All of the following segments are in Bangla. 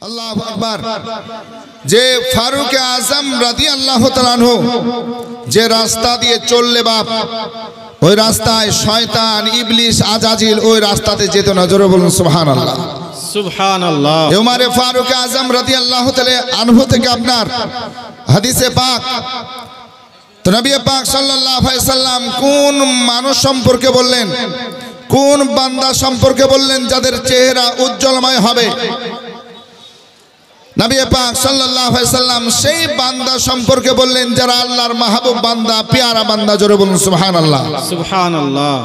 আল্লাহু আকবার। যে ফারুক আজম রাদিয়াল্লাহু তাআলা আনহু যে রাস্তা দিয়ে চললে বাপ, ওই রাস্তায় শয়তান ইবলিস আজাজিল ওই রাস্তাতে যেত না। জোরে বলুন সুবহানাল্লাহ। সুবহানাল্লাহ। উমরে ফারুক আজম রাদিয়াল্লাহু তাআলা আনহু থেকে আপনার হাদিসে পাক, তো নবী পাক সাল্লাল্লাহু আলাইহি সাল্লাম কোন মানুষ সম্পর্কে বললেন, কোন বান্দা সম্পর্কে বললেন যাদের চেহারা উজ্জ্বলময় হবে? নবী পাক সাল্লাল্লাহু আলাইহি সাল্লাম সেই বান্দা সম্পর্কে বললেন যারা আল্লাহর মাহবুব বান্দা, পেয়ারা বান্দা। জোরে বলুন সুবহানাল্লাহ। সুবহানাল্লাহ।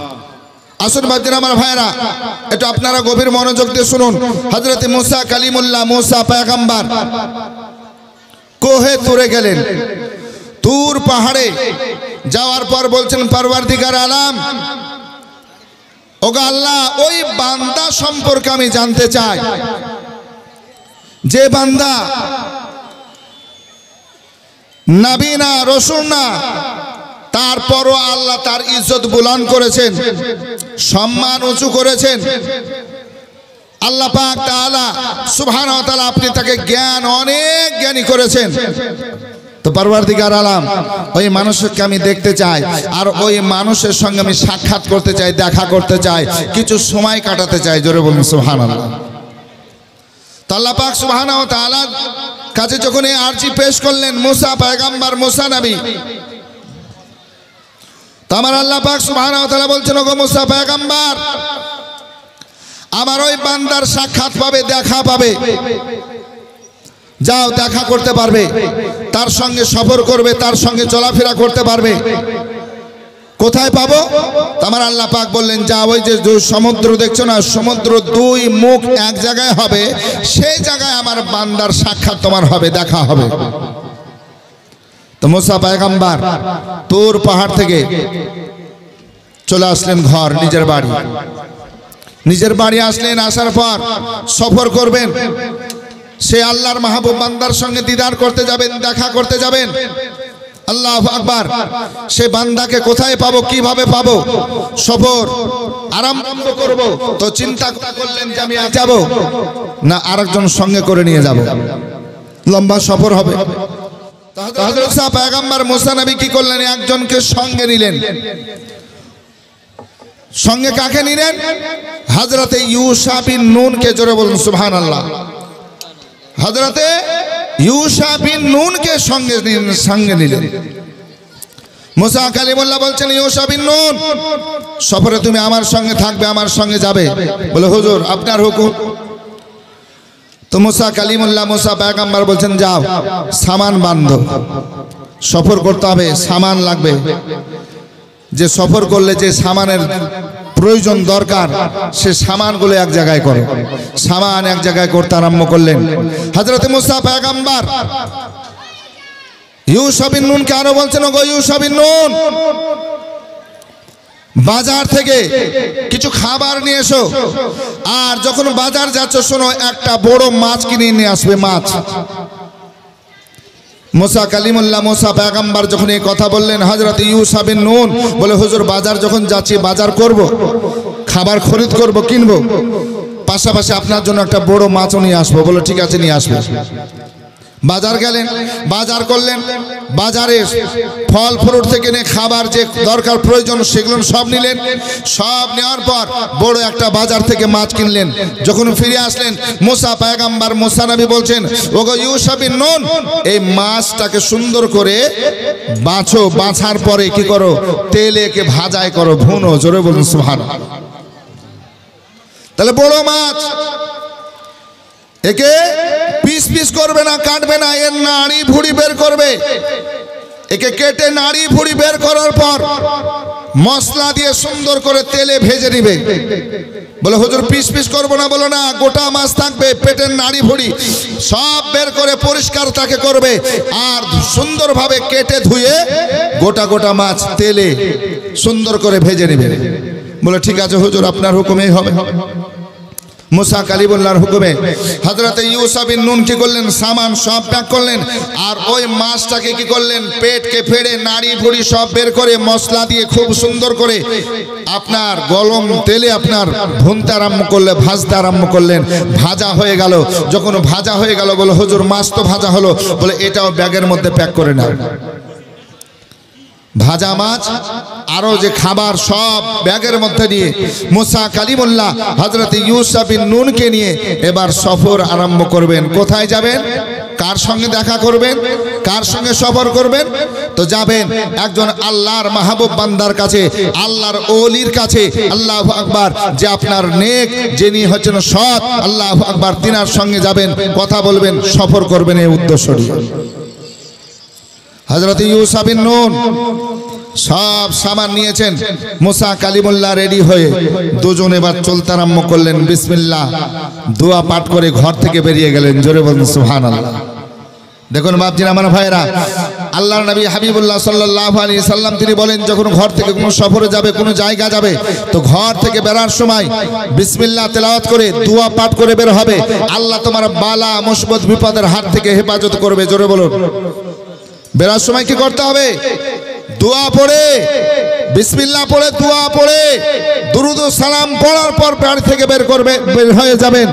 আসুন বাচ্চারা আমার ভাইরা, এটা আপনারা গভীর মনোযোগ দিয়ে শুনুন। হযরত মুসা কালিমুল্লাহ, মুসা পয়গম্বর কোহে তুরে গেলেন। তুর পাহাড়ে যাওয়ার পর বলছেন, পরওয়ারদিগার আলাম, ওগো আল্লাহ, ওই বান্দা সম্পর্কে আমি জানতে চাই যে বান্দা নবী না, রাসূল না, তারপরও আল্লাহ তার ইজ্জত বুলন্দ করেছেন, সম্মান উঁচু করেছেন। আল্লাহ পাক তাআলা সুবহানাহু ওয়া তাআলা আপনি তাকে জ্ঞান, অনেক জ্ঞানী করেছেন। তো পরওয়ারদিগার আলাম, ওই মানুষকে আমি দেখতে চাই, আর ওই মানুষের সঙ্গে আমি সাক্ষাৎ করতে চাই, দেখা করতে চাই, কিছু সময় কাটাতে চাই। জোরে বলুন সুবহানাল্লাহ। তো আল্লাহ পাক সুবহানাহু ওয়া তাআলার কাছে যখন এই আরজি পেশ করলেন মুসা পয়গম্বর, মুসা নবী, তো আমার আল্লাহ পাক সুবহানাহু ওয়া তাআলা বলছেন, ওগো মুসা পয়গম্বর, আমার ওই বান্দার সাক্ষাৎ পাবে, দেখা পাবে, যাও দেখা করতে পারবে, তার সঙ্গে সফর করবে, তার সঙ্গে চলাফেরা করতে পারবে। কোথায় পাবো? আমার আল্লাহ পাক বললেন, যাও ওই যে সমুদ্র দেখছো না, সমুদ্র দুই মুখ এক জায়গায় হবে, সেই জায়গায় আমার বান্দার সাক্ষাৎ তোমার হবে, দেখা হবে। তো মুসা পয়গম্বর তুর পাহাড় থেকে চলে আসলেন ঘর, নিজের বাড়ি। নিজের বাড়ি আসলেন, আসার পর সফর করবেন, সে আল্লাহর মাহবুব বান্দার সঙ্গে দিদার করতে যাবেন, দেখা করতে যাবেন। আল্লাহু আকবার। সে বান্দাকে কোথায় পাবো, কিভাবে পাবো? সফর আরম্ভ করব, তো চিন্তা করলেন যে আমি যাব না আরেকজন সঙ্গে করে নিয়ে যাব, লম্বা সফর হবে। হযরত পয়গম্বর মুসা নবী কি করলেন? একজনকে সঙ্গে নিলেন। সঙ্গে কাকে নিলেন? হযরতে ইউশা বিন নুনকে। জোরে বলুন সুবহানাল্লাহ। হযরতে ইউশা বিন নুনকে সঙ্গে নিলেন। মুসা কালিমুল্লাহ বলছেন, ইউশা বিন নুন, সফরে তুমি আমার সঙ্গে থাকবে, আমার সঙ্গে যাবে। বলে, হুজুর আপনার হুকুম। তো মুসা কালিমুল্লাহ, মুসা পয়গম্বর বলছেন, যাও সামান বাঁধো, সফর করতে হবে, সামান লাগবে। যে সফর করলে যে সামানের প্রয়োজন দরকার, সে সামানগুলো এক জায়গায় করো। সামান এক জায়গায় করতে আরম্ভ করলেন হযরত মুসা পয়গম্বর। ইউশা বিন নুনকে আরো বলছেন, ওগো ইউশা বিন নুন, বাজার থেকে কিছু খাবার নিয়ে এসো, আর যখন বাজার যাচ্ছ শোনো, একটা বড় মাছ কিনে নিয়ে আসবে, মাছ। মুসা কালিমুল্লাহ, মুসা পয়গম্বর যখন এই কথা বললেন, হযরত ইউশা বিন নুন বলে, হুজুর বাজার যখন যাচ্ছি, বাজার করব, খাবার খরিদ করব, কিনবো, পাশাপাশি আপনার জন্য একটা বড় মাছও নিয়ে আসবো। বলে, ঠিক আছে, নিয়ে আসবে। বাজার গেলেন, বাজার করলেন, বাজারে ফল ফ্রুট থেকে নিয়ে খাবার যে দরকার প্রয়োজন সেগুলো সব নিলেন। সব নেওয়ার পর বড় একটা বাজার থেকে মাছ কিনলেন। যখন ফিরে আসলেন, মুসা পয়গম্বর, মুসা নবী বলছেন, ওগো ইউশা বিন নুন, এই মাছটাকে সুন্দর করে বাছো, বাছার পরে কি করো? তেলে কে ভাজাই করো, ভুনো। জোরে বলুন সুবহানাল্লাহ। তাহলে বড় মাছ, একে পিস পিস করবে না, কাটবে না, এর নাড়ি ভুড়ি বের করবে। একে কেটে নাড়ি ভুড়ি বের করার পর মশলা দিয়ে সুন্দর করে তেলে ভেজে নিবে। বলে, হুজুর পিস পিস করবো না। বলো না, গোটা মাছ থাকবে, পেটের নাড়ি ভুড়ি সব বের করে পরিষ্কার তাকে করবে, আর সুন্দরভাবে কেটে ধুয়ে গোটা গোটা মাছ তেলে সুন্দর করে ভেজে নিবে। বলে, ঠিক আছে হুজুর আপনার হুকুমেই হবে। মুসা কালিমুল্লাহর হুকুমে হযরতে ইউসা বিন নুন কি করলেন, সামান সব প্যাক করলেন, আর ওই মাছটাকে কি করলেন, পেটকে ফেড়ে নাড়ি ভুড়ি সব বের করে মশলা দিয়ে খুব সুন্দর করে আপনার গরম তেলে আপনার ভুনতে আরম্ভ করলে, ভাজতে আরম্ভ করলেন। ভাজা হয়ে গেল, যখন ভাজা হয়ে গেল বলে হুজুর মাছ তো ভাজা হলো, বলে এটাও ব্যাগের মধ্যে প্যাক করে নাও। ভাজা মাছ আরো যে খাবার সব ব্যাগের মধ্যে নিয়ে মুসা কালিমুল্লাহ হযরত ইউসা বিন নুনকে নিয়ে এবার সফর আরম্ভ করবেন। কোথায় যাবেন, কার সঙ্গে দেখা করবেন, কার সঙ্গে সফর করবেন? তো যাবেন একজন আল্লাহর মাহবুব বান্দার কাছে, আল্লাহর ওলির কাছে। আল্লাহু আকবার। যে আপনার নেক, যিনি হচ্ছেন সৎ, আল্লাহু আকবার, তিনার সঙ্গে যাবেন, কথা বলবেন, সফর করবেন, এই উদ্দেশ্য নিয়ে। হযরত ইউসা বিন নুন সব সামান নিয়েছেন, মুসা কালিমুল্লাহ রেডি হয়ে দুজন এবার চলতে আরম্ভ করলেন। বিসমিল্লাহ দোয়া পাঠ করে ঘর থেকে বেরিয়ে গেলেন। জোরে বলুন সুবহানাল্লাহ। দেখুন বাপজিরা, আমার ভাইরা, আল্লাহর নবী হাবিবুল্লাহ সাল্লাল্লাহু আলাইহি সাল্লাম তিনি বলেন, যখন ঘর থেকে কোনো সফরে যাবে, কোনো জায়গা যাবে, তো ঘর থেকে বেরার সময় বিসমিল্লাহ তেলাওয়াত করে দোয়া পাঠ করে বের হবে। আল্লাহ তোমার বালা মুসিবত বিপদের হাত থেকে হেফাজত করবে। জোরে বলুন। বেরার সময় কি করতে হবে? দোয়া পড়ে, বিসমিল্লাহ পড়ে, দোয়া পড়ে, দুরুদ ও সালাম পড়ার পর বাড়ি থেকে বের হয়ে যাবেন।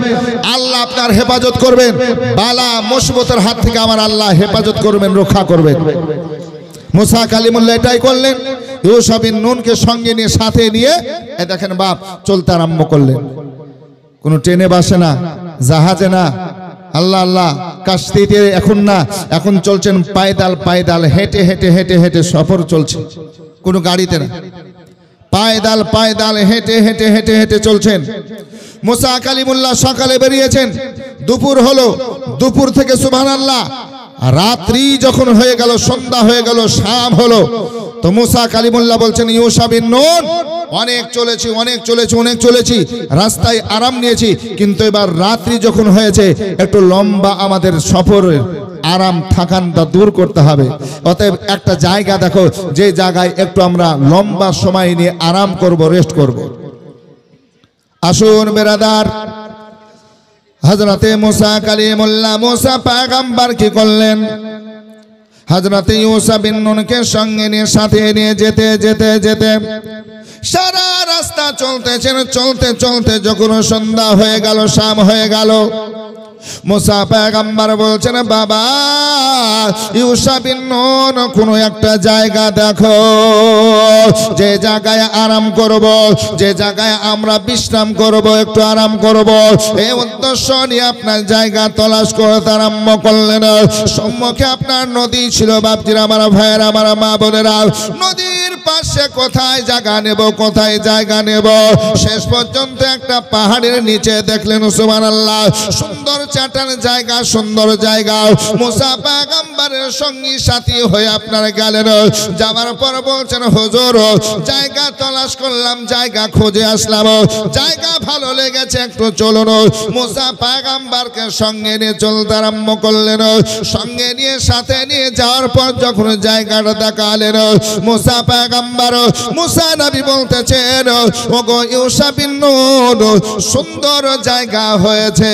আল্লাহ আপনার হেফাজত করবেন, বালা মুসিবতের হাত থেকে আমার আল্লাহ হেফাজত করবেন, রক্ষা করবেন। মুসা কালিমুল্লাহ এটাই করলেন। ইউসা বিন নুনকে সঙ্গে নিয়ে, সাথে নিয়ে দেখেন বাপ চলতে আরম্ভ করলেন। কোনো ট্রেনে বাসে না, জাহাজে না, আল্লাহ আল্লাহ, কাশতিতে এখন না, এখন চলছেন পায়দাল পায়দাল, হেঁটে হেঁটে হেঁটে হেঁটে সফর চলছে, কোনো গাড়িতে না, পায়দাল পায়দাল হেঁটে হেঁটে হেঁটে হেঁটে চলছেন। মুসা কালিমুল্লাহ সকালে বেরিয়েছেন, দুপুর হলো, দুপুর থেকে সুবহানাল্লাহ রাত্রি যখন হয়ে গেল, সন্ধ্যা হয়ে গেল, শাম হলো, তো মুসা কালিমুল্লাহ বলছেন, ইউসা বিন নুন অনেক চলেছি, অনেক চলেছি, অনেক চলেছি, রাস্তায় আরাম নিয়েছি, কিন্তু এবার রাত্রি যখন হয়েছে, একটু লম্বা আমাদের সফরের আরাম থাকানটা দূর করতে হবে। অতএব একটা জায়গা দেখো, যে জায়গায় একটু আমরা লম্বা সময় নিয়ে আরাম করব, রেস্ট করব। আসুন বেরাদার, হযরতে মুসা কালিমুল্লাহ, মুসা পয়গম্বর কি করলেন, হযরতে ইউসা বিন নুনকে সঙ্গে নিয়ে, সাথে নিয়ে যেতে যেতে যেতে সারা রাস্তা চলতেছেন। চলতে চলতে যখন সন্ধ্যা হয়ে গেল, শাম হয়ে গেল, মুসা পয়গম্বর বলছেন, বাবা ইউসা বিন নুন, কোনো একটা জায়গা দেখো, যে জায়গায় আরাম করব, যে জায়গায় আমরা বিশ্রাম করব, একটু আরাম করব। এই উদ্দেশ্য নিয়ে আপনার জায়গা তলাশ করতে আরম্ভ করলেন। সম্মুখে আপনার নদী ছিল বাপজিরা, আমার ভাইয়েরা, আমার মা বোনেরা, নদীর পাশে কোথায় জায়গা নেব, কোথায় জায়গা নেব, শেষ পর্যন্ত একটা পাহাড়ের নিচে দেখলেন সুবহানাল্লাহ সুন্দর চাটার জায়গা, সুন্দর জায়গা। মুসা পয়গম্বরের সঙ্গী সাথী হয়ে আপনার গেলেন। যাওয়ার পর বলছেন, হুজুর জায়গা তলাশ করলাম, জায়গা খুঁজে আসলাম, জায়গা ভালো লেগেছে, একটু চলুন। মুসা পয়গম্বরকে সঙ্গে নিয়ে চলতে আরম্ভ করলেন। সঙ্গে নিয়ে, সাথে নিয়ে যাওয়ার পর যখন জায়গাটা দেখালেন, মুসা পয়গম্বর, মুসা নবী বলতেছেন, ওগো ইউসা বিন নুন, সুন্দর জায়গা হয়েছে,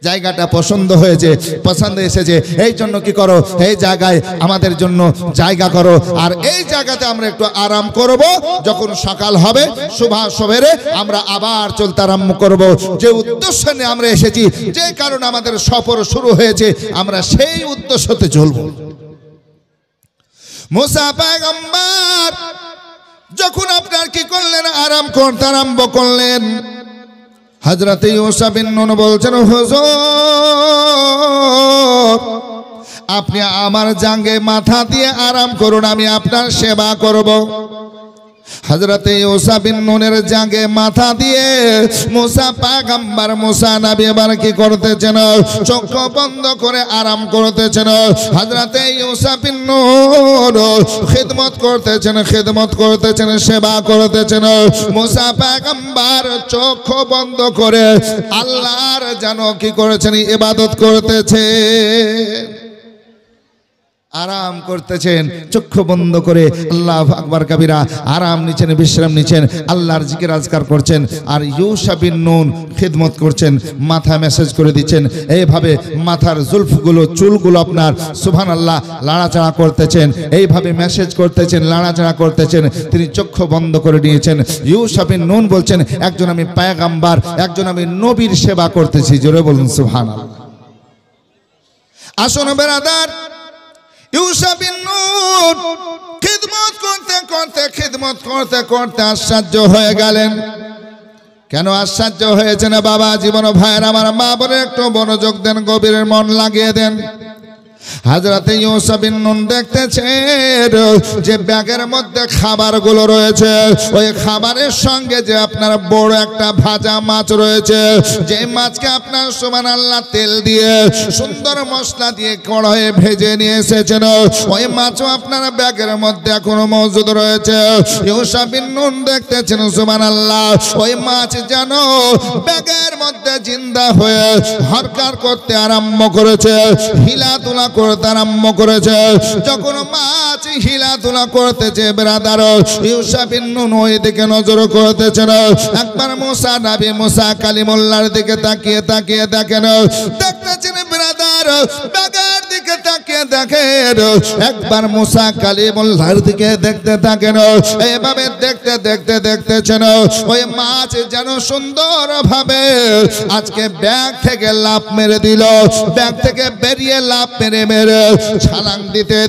জায়গাটা পছন্দ হয়েছে, পছন্দ এসেছে, এই জন্য কি করো, এই জায়গায় আমাদের জন্য জায়গা করো, আর এই জায়গাতে আমরা একটু আরাম করব। যখন সকাল হবে, সুবহ সবেরে আমরা আবার চলতে আরম্ভ করব। যে উদ্দেশ্য নিয়ে আমরা এসেছি, যে কারণে আমাদের সফর শুরু হয়েছে, আমরা সেই উদ্দেশ্যতে চলব। মুসা পয়গম্বর যখন আপনার কি করলেন, আরাম করতে আরম্ভ করলেন, হযরতে ইউসা বিন নুন বলছেন, হুজুর আপনি আমার জাঙ্গে মাথা দিয়ে আরাম করুন, আমি আপনার সেবা করব। হযরতে ইউসা বিন নুনের জাঙ্গে মাথা দিয়ে মুসা পয়গম্বর, মুসা নবী এবার কি করতেছেন, চোখ বন্ধ করে আরাম করতেছেন। হযরতে ইউসা বিন নুন খিদমত করতেছেন, খিদমত করতেছেন, সেবা করতেছেন। মুসা পয়গম্বর চোখ বন্ধ করে আল্লাহর যেন কি করেছেন, ইবাদত করতেছে। আরাম করতেছেন চক্ষু বন্ধ করে আল্লাহু আকবার কবিরা আরাম নিচ্ছেন বিশ্রাম নিচ্ছেন আল্লাহর জিকির আজকার করছেন আর ইউশা বিন নুন খিদমত করছেন মাথা মেসেজ করে দিচ্ছেন এইভাবে মাথার জুলফগুলো চুলগুলো আপনার সুবহানাল্লাহ লাড়াচাড়া করতেছেন এইভাবে মেসেজ করতেছেন লাড়াচাড়া করতেছেন তিনি চক্ষু বন্ধ করে নিয়েছেন ইউশা বিন নুন বলছেন একজন আমি পয়গম্বর একজন আমি নবীর সেবা করতেছি জোরে বলুন সুবহানাল্লাহ আসুন বেরাদার ইউশা বিন নুন খিদমত করতে করতে আশ্চর্য হয়ে গেলেন কেন আশ্চর্য হয়েছে না বাবা জীবন ভাইয়ের আমার মা বলে একটু মনোযোগ দেন গভীর মন লাগিয়ে দেন হযরতে ইউসা বিন নুন দেখতেছেন যে ব্যাগের মধ্যে খাবারগুলো রয়েছে ওই খাবারের সঙ্গে যে আপনার বড় একটা ভাজা মাছ রয়েছে যে মাছকে আপনার সুবহানাল্লাহ তেল দিয়ে সুন্দর মশলা দিয়ে কড়াইয়ে ভেজে নিয়ে এসেছেন ওই মাছও আপনার ব্যাগের মধ্যে এখনো মজুদ রয়েছে ইউসা বিন নুন দেখতেছেন সুবহানাল্লাহ ওই মাছ যেন ব্যাগের মধ্যে জিন্দা হয়ে হরকার করতে আরম্ভ করেছে হিলাতুলা করতে আরম্ভ করেছে যখন মাছ হিলাতুলা করতেছে ব্রাদার ইউসা বিন নুন ওই দিকে নজর করতেছেন একবার মুসা নবী মুসা কালিমুল্লাহর দিকে তাকিয়ে দেখেন দেখতেছেন ব্রাদার ব্যাগের দিকে তাকিয়ে দেখেন একবার মুসা কালিমুল্লাহর দিকে দেখতে থাকেন এইভাবে দেখতেছেন ওই মাছ যেন সুন্দরভাবে আজকে ব্যাগ থেকে লাফ মেরে দিল ব্যাগ থেকে বেরিয়ে লাফ মেরে ছালাং দিতে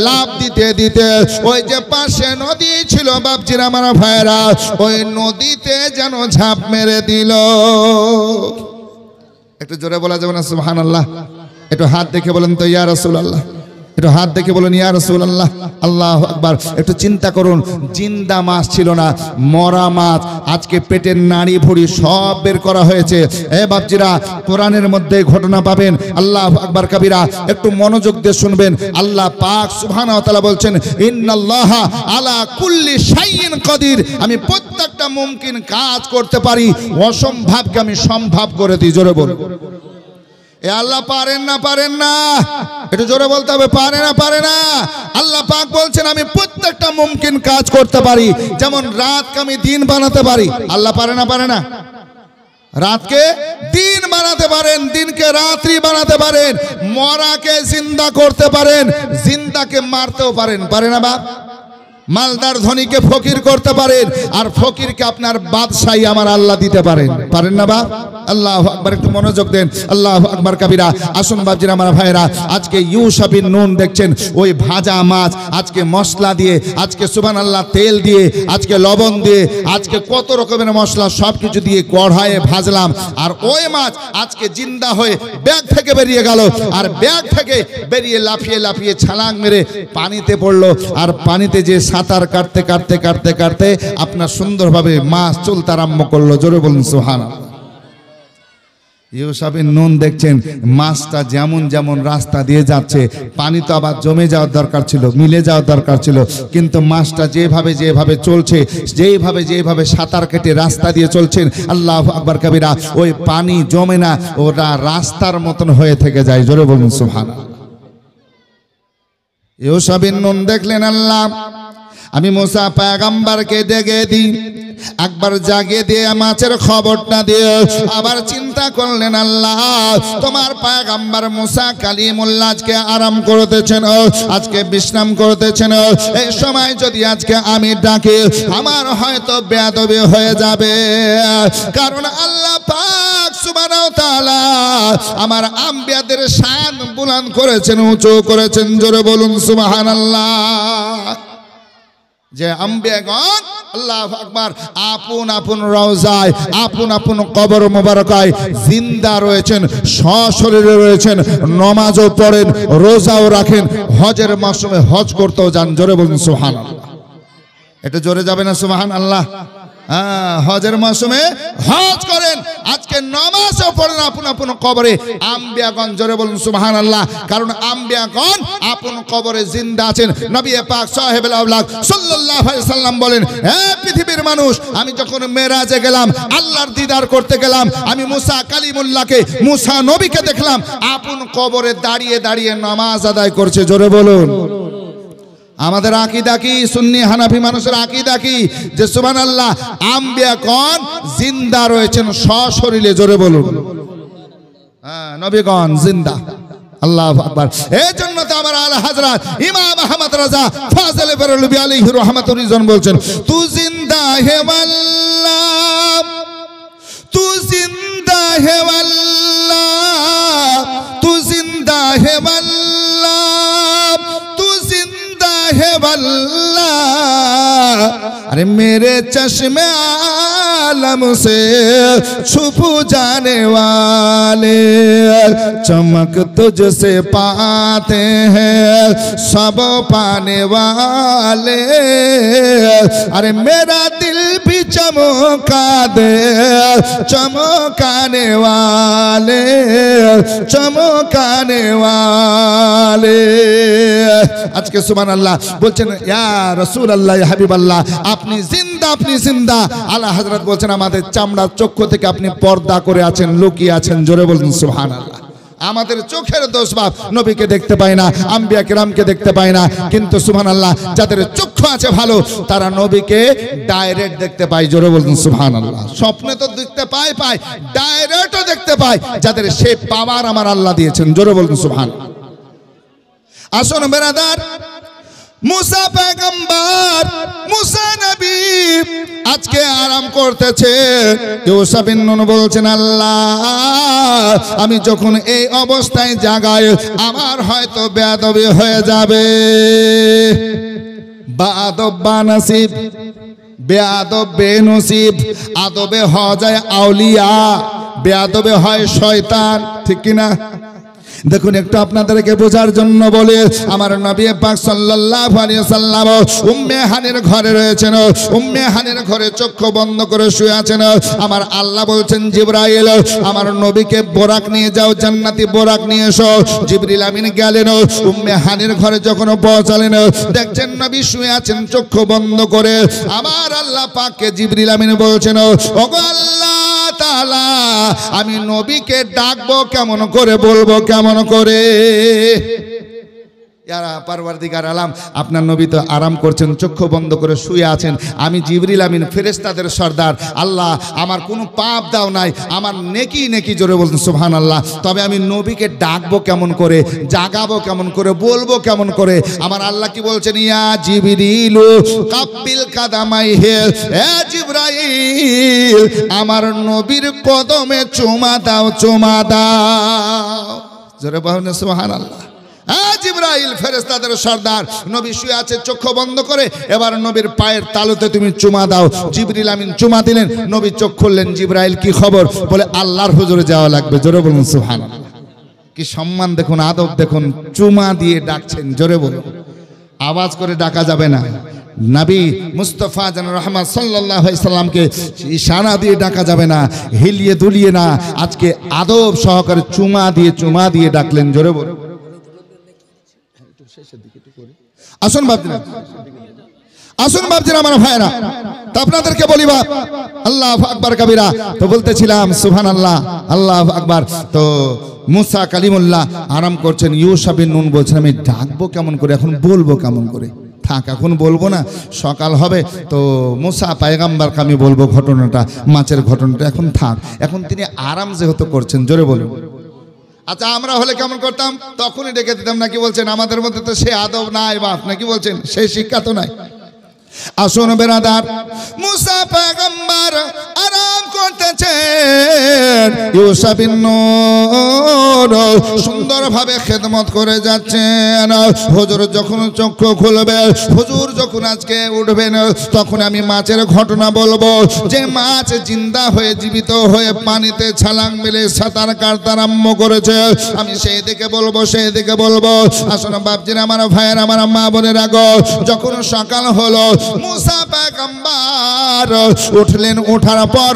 লাফ দিতে ওই যে পাশে নদী ছিল বাপজির আমার ভাইরা ওই নদীতে যেন ঝাঁপ মেরে দিল একটু জোরে বলা যাবে না সুবহানাল্লাহ একটু হাত দেখে বলেন তো ইয়া রাসূলুল্লাহ একটু হাত দেখে বলেন ইয়া রাসূলুল্লাহ আল্লাহু আকবার একটু চিন্তা করুন জিন্দা মাছ ছিল না মরা মাছ আজকে পেটের নাড়ি ভুঁড়ি সব বের করা হয়েছে এ বাপজিরা কোরআনের মধ্যে ঘটনা পাবেন আল্লাহু আকবার কবিরা একটু মনোযোগ দিয়ে শুনবেন আল্লাহ পাক সুবহানাহু ওয়া তাআলা বলছেন ইন্নাল্লাহা আলা কুল্লি শাইইন কাদির আমি প্রত্যেকটা মুমকিন কাজ করতে পারি অসম্ভবকে আমি সম্ভব করে দিই জোরে বলুন এ আল্লাহ পারেন না একটু জোরে বলতে হবে পারে না আল্লাহ পাক বলছেন আমি প্রত্যেকটা মুমকিন কাজ করতে পারি যেমন রাতকে আমি দিন বানাতে পারি আল্লাহ পারে না রাতকে দিন বানাতে পারেন দিনকে রাত্রি বানাতে পারেন মরাকে জিন্দা করতে পারেন জিন্দাকে মারতেও পারে না বাপ মালদার ধনীকে ফকির করতে পারেন আর ফকিরকে আপনার বাদশাহী আমার আল্লাহ দিতে পারেন না বাপ আল্লাহু আকবার একটু মনোযোগ দেন আল্লাহু আকবার কবিরা আসুন বাপজিরা আমার ভাইরা আজকে ইউসা বিন নুন দেখছেন ওই ভাজা মাছ আজকে মশলা দিয়ে আজকে সুবহানাল্লাহ তেল দিয়ে আজকে লবণ দিয়ে আজকে কত রকমের মশলা সব কিছু দিয়ে কড়াইয়ে ভাজলাম আর ওই মাছ আজকে জিন্দা হয়ে ব্যাগ থেকে বেরিয়ে গেল আর ব্যাগ থেকে বেরিয়ে লাফিয়ে ছালাং মেরে পানিতে পড়লো আর পানিতে যে সাঁতার কাটতে আপনার সুন্দরভাবে মাছ চলতে আরম্ভ করলো জোরে বলুন সুবহানাল্লাহ ইউসা বিন নুন দেখছেন মাছটা যেমন রাস্তা দিয়ে যাচ্ছে পানি তো আবার জমে যাওয়ার দরকার ছিল মিলে যাওয়ার দরকার ছিল কিন্তু মাছটা যেভাবে চলছে যেভাবে সাঁতার কেটে রাস্তা দিয়ে চলছেন আল্লাহু আকবার কবিরা ওই পানি জমে না ওটা রাস্তার মতন হয়ে থেকে যায় জোরে বলুন সুবহানাল্লাহ ইউসা বিন নুন দেখলেন আল্লাহ আমি মুসা পয়গম্বরকে ডেকে দিই একবার জাগিয়ে দিয়ে মাছের খবরটা দিয়ে আবার চিন্তা করলেন আল্লাহ তোমার পয়গম্বর মুসা কালিমুল্লাহ আজকে আরাম করতেছেন আজকে বিশ্রাম করতেছেন এই সময় যদি আজকে আমি ডাকি আমার হয়তো বেয়াদবি হয়ে যাবে কারণ আল্লাহ পাক সুবহানাহু ওয়া তাআলা আমার আম্বিয়াদের শান বুলন্দ করেছেন উঁচু করেছেন জোরে বলুন সুবহানাল্লাহ যে আম্বিয়াগণ আল্লাহু আকবার আপন রওজায় আপন কবর মোবারকায় জিন্দা রয়েছেন সশরীরে রয়েছেন নামাজও পড়েন রোজাও রাখেন হজের মাসে হজ করতেও যান জোরে বলুন সুবহানাল্লাহ এটা জোরে যাবে না সুবহানাল্লাহ হজের মৌসুমে হজ করেন, আজকে নামাজও পড়েন আপন আপন কবরে। আম্বিয়াগণ জোরে বলুন সুবহানাল্লাহ। কারণ আম্বিয়াগণ আপন কবরে জিন্দা আছেন। নবী পাক সাহেবুল আওলাদ সাল্লাল্লাহু আলাইহি সাল্লাম বলেন, হে পৃথিবীর মানুষ, আমি যখন মেরাজে গেলাম, আল্লাহর দিদার করতে গেলাম, আমি মুসা কালিমুল্লাহকে, মুসা নবীকে দেখলাম আপন কবরে দাঁড়িয়ে দাঁড়িয়ে নামাজ আদায় করছে। জোরে বলুন। আমাদের আকীদা কি? সুন্নি হানাফি মানুষের আকীদা কি? যে সুবহানাল্লাহ আম্বিয়াগণ জিন্দা রয়েছেন সশরীরে। জোরে বলুন। নবীগণ জিন্দা। আল্লাহু আকবার। এই জন্য তো আমার আলা হযরত ইমাম আহমদ রাজা ফাজিল বেরলভী আলাইহি রাহমাতুর রিজন বলছেন, তু জিন্দা হে আল্লাহ, তু জিন্দা হে আল্লাহ, তু জিন্দা হে আল্লাহ, তু জিন্দা হে আল্লাহ। अरे मेरे चश्मे आलम से छुप जाने वाले, चमक तुझसे पाते हैं सब पाने वाले। अरे मेरा दिल भी चमका दे चमकाने वाले, चमकाने वाले। आज के सुबहानाल्लाह बोलছেন, ইয়া রাসূলুল্লাহ ইয়া হাবিবাল্লাহ, আপনি জিন্দা, আপনি জিন্দা। আলা হযরত বলছেন, আমাদের চামড়ার চক্ষু থেকে আপনি পর্দা করে আছেন, লুকিয়ে আছেন। জোরে বলুন সুবহানাল্লাহ। আমাদের চোখের দোষ বাপ, নবীকে দেখতে পাই না, আম্বিয়া কিরামকে দেখতে পাই না, কিন্তু সুবহানাল্লাহ যাদের চক্ষু আছে ভালো, তারা নবীকে ডাইরেক্ট দেখতে পায়। জোরে বলুন সুবহানাল্লাহ। স্বপ্নে তো দেখতে পায়, ডাইরেক্টও দেখতে পায়, যাদের সে পাওয়ার আমার আল্লাহ দিয়েছেন। জোরে বলুন সুবহানাল্লাহ। আসুন বেরাদার, মুসা পয়গম্বর, মুসা নবী আজকে আরাম করতেছে। ইউসা বিন নুন বলছেন, আল্লাহ আমি যখন এই অবস্থায় জাগাই, আমার হয়তো বেয়াদবি হয়ে যাবে। বাদব বানসিব, বেয়াদব বেনসিব। আদবে হয় যায় আউলিয়া, বেয়াদবে হয় শয়তান। ঠিক কিনা? দেখুন একটু আপনাদেরকে বোঝার জন্য বলে, আমার নবী পাক সাল্লাল্লাহু আলাইহি সাল্লাম উম্মে হানির ঘরে রয়েছেন। উম্মে হানির ঘরে চক্ষু বন্ধ করে শুয়ে আছেন। আমার আল্লাহ বলছেন, জিবরাইল আমার নবীকে বোরাক নিয়ে যাও, জান্নাতি বোরাক নিয়ে এসো। জিবরিল আমিন গেলেন, উম্মে হানির ঘরে যখন পৌঁছালেন, দেখছেন নবী শুয়ে আছেন চক্ষু বন্ধ করে। আমার আল্লাহ পাককে জিবরিল আমিন বলছেন, ওগো আল্লাহ তাআলা, আমি নবীকে ডাকবো কেমন করে, বলবো কেমন করে? পারওয়ারদিগার আলাম, আপনার নবী তো আরাম করছেন, চক্ষু বন্ধ করে শুয়ে আছেন। আমি জিবরিল আমিন, ফেরেশতাদের সর্দার। আল্লাহ আমার কোনো পাপ দাও নাই, আমার নেকি নেকি। জোরে বলছেন সুবহানাল্লাহ। তবে আমি নবীকে ডাকবো কেমন করে, জাগাবো কেমন করে, বলবো কেমন করে? আমার আল্লাহ কি বলছেন, ইয়া জিবরিল কাব্বিল কাদামাইহি, হে জিবরাইল আমার নবীর কদমে চুমা দাও, চুমা দাও। জোরে বলুন সুবহানাল্লাহ। জিবরাইল ফেরেশতাদের সর্দার, নবী শুয়ে আছে চক্ষু বন্ধ করে, এবার নবীর পায়ের তালুতে তুমি চুমা দাও। জিবরিল আমিন চুমা দিলেন, নবী চোখ খুললেন। জিবরাইল কি খবর? বলে আল্লাহর হুজুরে যাওয়া লাগবে। জোরে বলুন সুবহানাল্লাহ। কি সম্মান দেখুন, আদব দেখুন, চুমা দিয়ে ডাকছেন। জোরে বলুন, আওয়াজ করে ডাকা যাবে না। নবী মুস্তাফা জান রহমত সাল্লাল্লাহু আলাইহি সাল্লামকে ইশারা দিয়ে ডাকা যাবে না, হিলিয়ে দুলিয়ে না। আজকে আদব সহকারে চুমা দিয়ে ডাকলেন। জোরে বলুন। আসুন বাপজিরা, আসুন বাপজিরা আমার ভাইরা, তো আপনাদেরকে বলিবা আল্লাহু আকবার কবিরা। তো বলতেছিলাম সুবহানাল্লাহ, আল্লাহু আকবার। তো মুসা কালিমুল্লাহ আরাম করছেন। ইউসা বিন নুন বলছেন, আমি ডাকবো কেমন করে, এখন বলবো কেমন করে? থাক, এখন বলবো না, সকাল হবে তো মুসা পয়গম্বরকে আমি বলবো ঘটনাটা, মাছের ঘটনাটা। এখন থাক, এখন তিনি আরাম যেহেতু করছেন। জোরে বলুন। আচ্ছা আমরা হলে কেমন করতাম? তখনই ডেকে দিতাম। নাকি বলছেন? আমাদের মধ্যে তো সে আদব নাই বাপ, নাকি বলছেন? সেই শিক্ষা তো নাই। আসুন বেরাদার, মুসা পয়গম্বর আরাম করতেছেন, ইউসা বিন নুন সুন্দরভাবে খেদমত করে যাচ্ছেন। হুজুর যখন চক্ষু খুলবে, হুজুর যখন আজকে উঠবেন, তখন আমি মাছের ঘটনা বলবো। যে মাছ জিন্দা হয়ে, জীবিত হয়ে পানিতে ছালাং মেলে সাঁতার কাটতে আরম্ভ করেছে, আমি সেই দিকে বলবো, সেই দিকে বলবো। আসুন বাপজিরা আমার ভাইয়ের, আমার মা বোনের, আগো যখন সকাল হলো, মুসা পয়গম্বর উঠলেন। ওঠার পর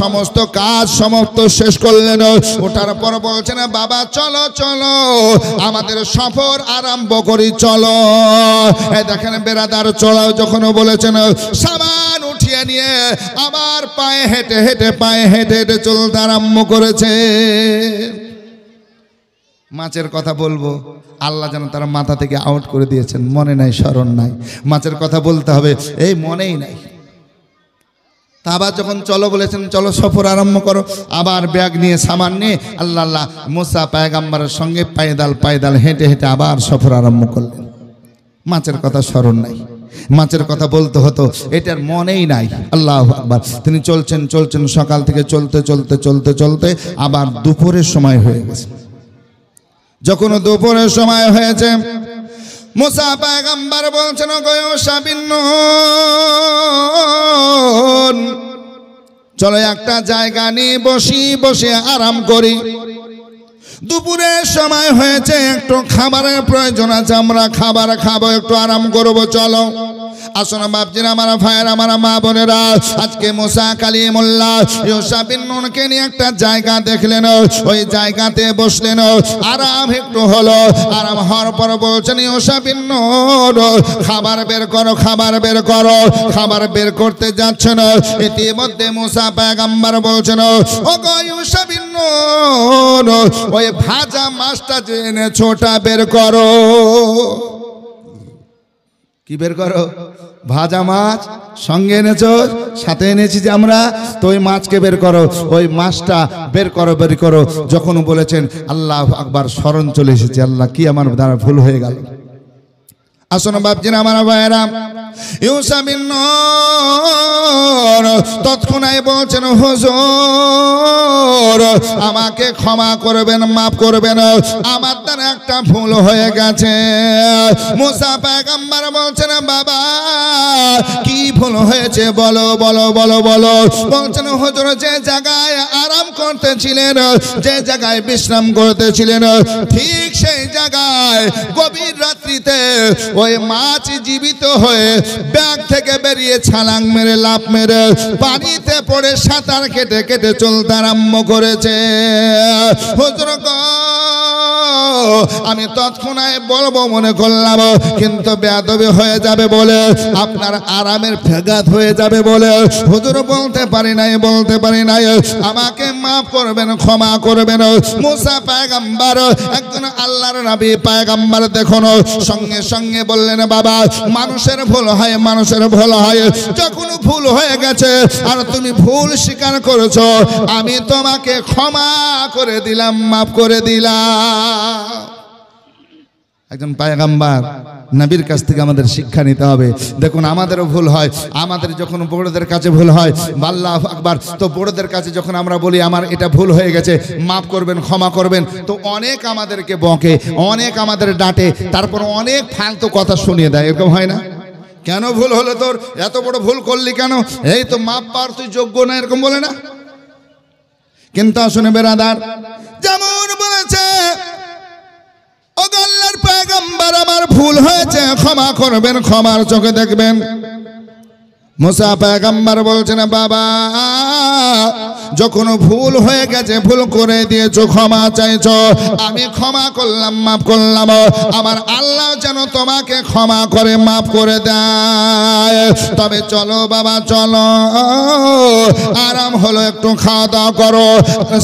সমস্ত কাজ সমাপ্ত শেষ করলেন। ওঠার পর বলছেন, বাবা চলো চলো আমাদের সফর আরম্ভ করি, চলো। এই দেখেন বেরাদার, চলো যখন বলেছেন সামান উঠিয়ে নিয়ে আবার পায়ে হেঁটে হেঁটে চলতে আরম্ভ করেছে। মাছের কথা বলবো, আল্লাহ যেন তার মাথা থেকে আউট করে দিয়েছেন, মনে নাই, স্মরণ নাই। মাছের কথা বলতে হবে, এই মনেই নাই। তা আবার যখন চলো বলেছেন, চলো সফর আরম্ভ করো, আবার ব্যাগ নিয়ে সামান নিয়ে আল্লাহ মুসা পয়গম্বরের সঙ্গে পায়দাল হেঁটে আবার সফর আরম্ভ করলেন। মাছের কথা স্মরণ নাই, মাছের কথা বলতে হতো, এটার মনেই নাই। আল্লাহু আকবার। তিনি চলছেন সকাল থেকে চলতে আবার দুপুরের সময় হয়ে গেছে। যখন দুপুরের সময় হয়েছে, মুসা পয়গম্বর বলছেন, চলো একটা জায়গা নিয়ে বসে আরাম করি। দুপুরের সময় হয়েছে, একটু খাবারের প্রয়োজন আছে, আমরা খাবার খাবো, একটু আরাম করবো, চলো। আসুন বাপজিরা, আমার ভাইয়ের, আমার মা বোনেরা, আজকে মুসা কালিমুল্লাহ ইউসা বিন নুনকে নিয়ে একটা জায়গা দেখলেন, ওই জায়গাতে বসলেন, আরাম একটু হলো। আরাম হওয়ার পর বলছেন, ইউসা বিন নুন খাবার বের করো। খাবার বের করতে যাচ্ছেন, ইতিমধ্যে মুসা পয়গম্বর বলছেন, ও গো ইউসা বিন নুন, ওই ভাজা মাছটা যে এনেছো ওটা বের করো। কি বের করো? ভাজা মাছ সঙ্গে এনেছো, সাথে এনেছি যে আমরা, তো ওই মাছকে বের করো, ওই মাছটা বের করো। যখন বলেছেন আল্লাহু আকবার, স্মরণ চলে এসেছে, আল্লাহ কি আমার দ্বারা ভুল হয়ে গেল। আসুন বাপজিরা, আমার ভাইয়েরা, ইউসা বিন নুন তৎক্ষণাৎ বলছেন, হুজুর আমাকে ক্ষমা করবেন, মাফ করবেন, আমার দ্বারা একটা ভুল হয়ে গেছে। মুসা পয়গম্বর বলছেন, বাবা কি ভুল হয়েছে বলো। বলছেন, হুজুর যে জায়গায় আরাম করতেছিলেন, যে জায়গায় বিশ্রাম করতেছিলেন, ঠিক সেই জায়গায় গভীর রাত্রিতে ওই মাছ জীবিত হয়ে ব্যাগ থেকে বেরিয়ে ছালাং মেরে লাফ মেরে পানিতে পড়ে সাঁতার কেটে চলতে আরম্ভ করেছে। হুজুর গো, আমি তৎক্ষণাৎ বলবো মনে করলাম, কিন্তু বেয়াদবি হয়ে যাবে বলে, আপনার আরামের ফেগাত হয়ে যাবে বলে হুজুর বলতে পারি নাই। আমাকে মাফ করবেন, ক্ষমা করবেন। মুসা পয়গম্বর একজন আল্লাহর নবী পয়গম্বর, দেখুন সঙ্গে বললেন, বাবা মানুষের ভুল হয়, যখন ভুল হয়ে গেছে আর তুমি ভুল স্বীকার করেছো, আমি তোমাকে ক্ষমা করে দিলাম, মাফ করে দিলাম। একজন পয়গম্বর নবীর কাছ থেকে আমাদের শিক্ষা নিতে হবে। দেখুন আমাদেরও ভুল হয়, আমাদের যখন বড়দের কাছে ভুল হয়, আল্লাহু আকবার, তো বড়দের কাছে যখন আমরা বলি আমার এটা ভুল হয়ে গেছে, মাফ করবেন, ক্ষমা করবেন, তো অনেক আমাদেরকে বকে, অনেক আমাদের ডাঁটে, তারপর অনেক ফালতু কথা শুনিয়ে দেয়। এরকম হয় না? কেন ভুল হলো তোর, এত বড় ভুল করলি কেন, এই তো মাপ পাওয়ার তুই যোগ্য না, এরকম বলে না? কিন্তু আসলে বেরাদার, যেমন বলেছে ও আল্লাহর পয়গম্বর, আমার ভুল হয়েছে, ক্ষমা করবেন, ক্ষমার চোখে দেখবেন। মুসা পয়গম্বর বলছেন, বাবা যখন ভুল হয়ে গেছে, ভুল করে দিয়েছো, ক্ষমা চাইছো, আমি ক্ষমা করলাম, মাফ করলাম, আমার আল্লাহ যেন তোমাকে ক্ষমা করে মাফ করে দেয়। তবে চলো বাবা, চলো, আরাম হলো, একটু খাওয়া দাওয়া করো,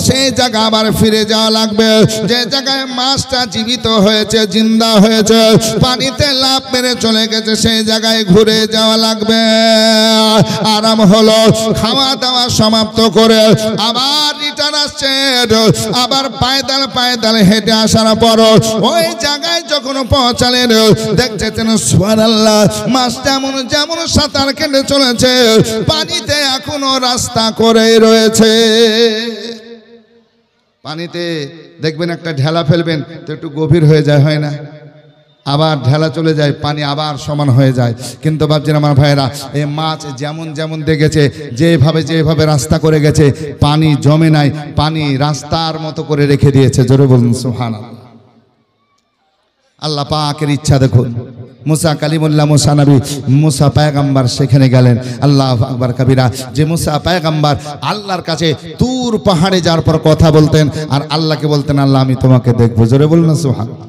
সেই জায়গা আবার ফিরে যাওয়া লাগবে, যে জায়গায় মাছটা জীবিত হয়েছে, জিন্দা হয়েছে, পানিতে লাফ মেরে চলে গেছে, সেই জায়গায় ঘুরে যাওয়া লাগবে। আরাম হলো, খাওয়া দাওয়া সমাপ্ত করে আবার রিটার্ন আসছেন, আবার পায়দাল হেঁটে আসার পর ওই জায়গায় যখন পৌঁছালেন, দেখছেন সুবহানাল্লাহ, মাছ যেমন সাঁতার কেটে চলেছে, পানিতে এখনো রাস্তা করে রয়েছে। পানিতে দেখবেন একটা ঢেলা ফেলবেন তো একটু গভীর হয়ে যায়, হয় না? আবার ঢেলা চলে যায়, পানি আবার সমান হয়ে যায়। কিন্তু ভাবছেন আমার ভাইয়েরা, এই মাছ যেমন দেখেছে, যেভাবে রাস্তা করে গেছে, পানি জমে নাই, পানি রাস্তার মতো করে রেখে দিয়েছে। জোরে বলুন সুবহানাল্লাহ। আল্লাহ পাকের ইচ্ছা দেখুন, মুসা কালিমুল্লাহ মুসা নবী মুসা পয়গম্বর সেখানে গেলেন। আল্লাহু আকবার কবিরা। যে মুসা পয়গম্বর আল্লাহর কাছে তুর পাহাড়ে যাওয়ার পর কথা বলতেন আর আল্লাহকে বলতেন, আল্লাহ আমি তোমাকে দেখবো। জোরে বলুন না সুবহানাল্লাহ।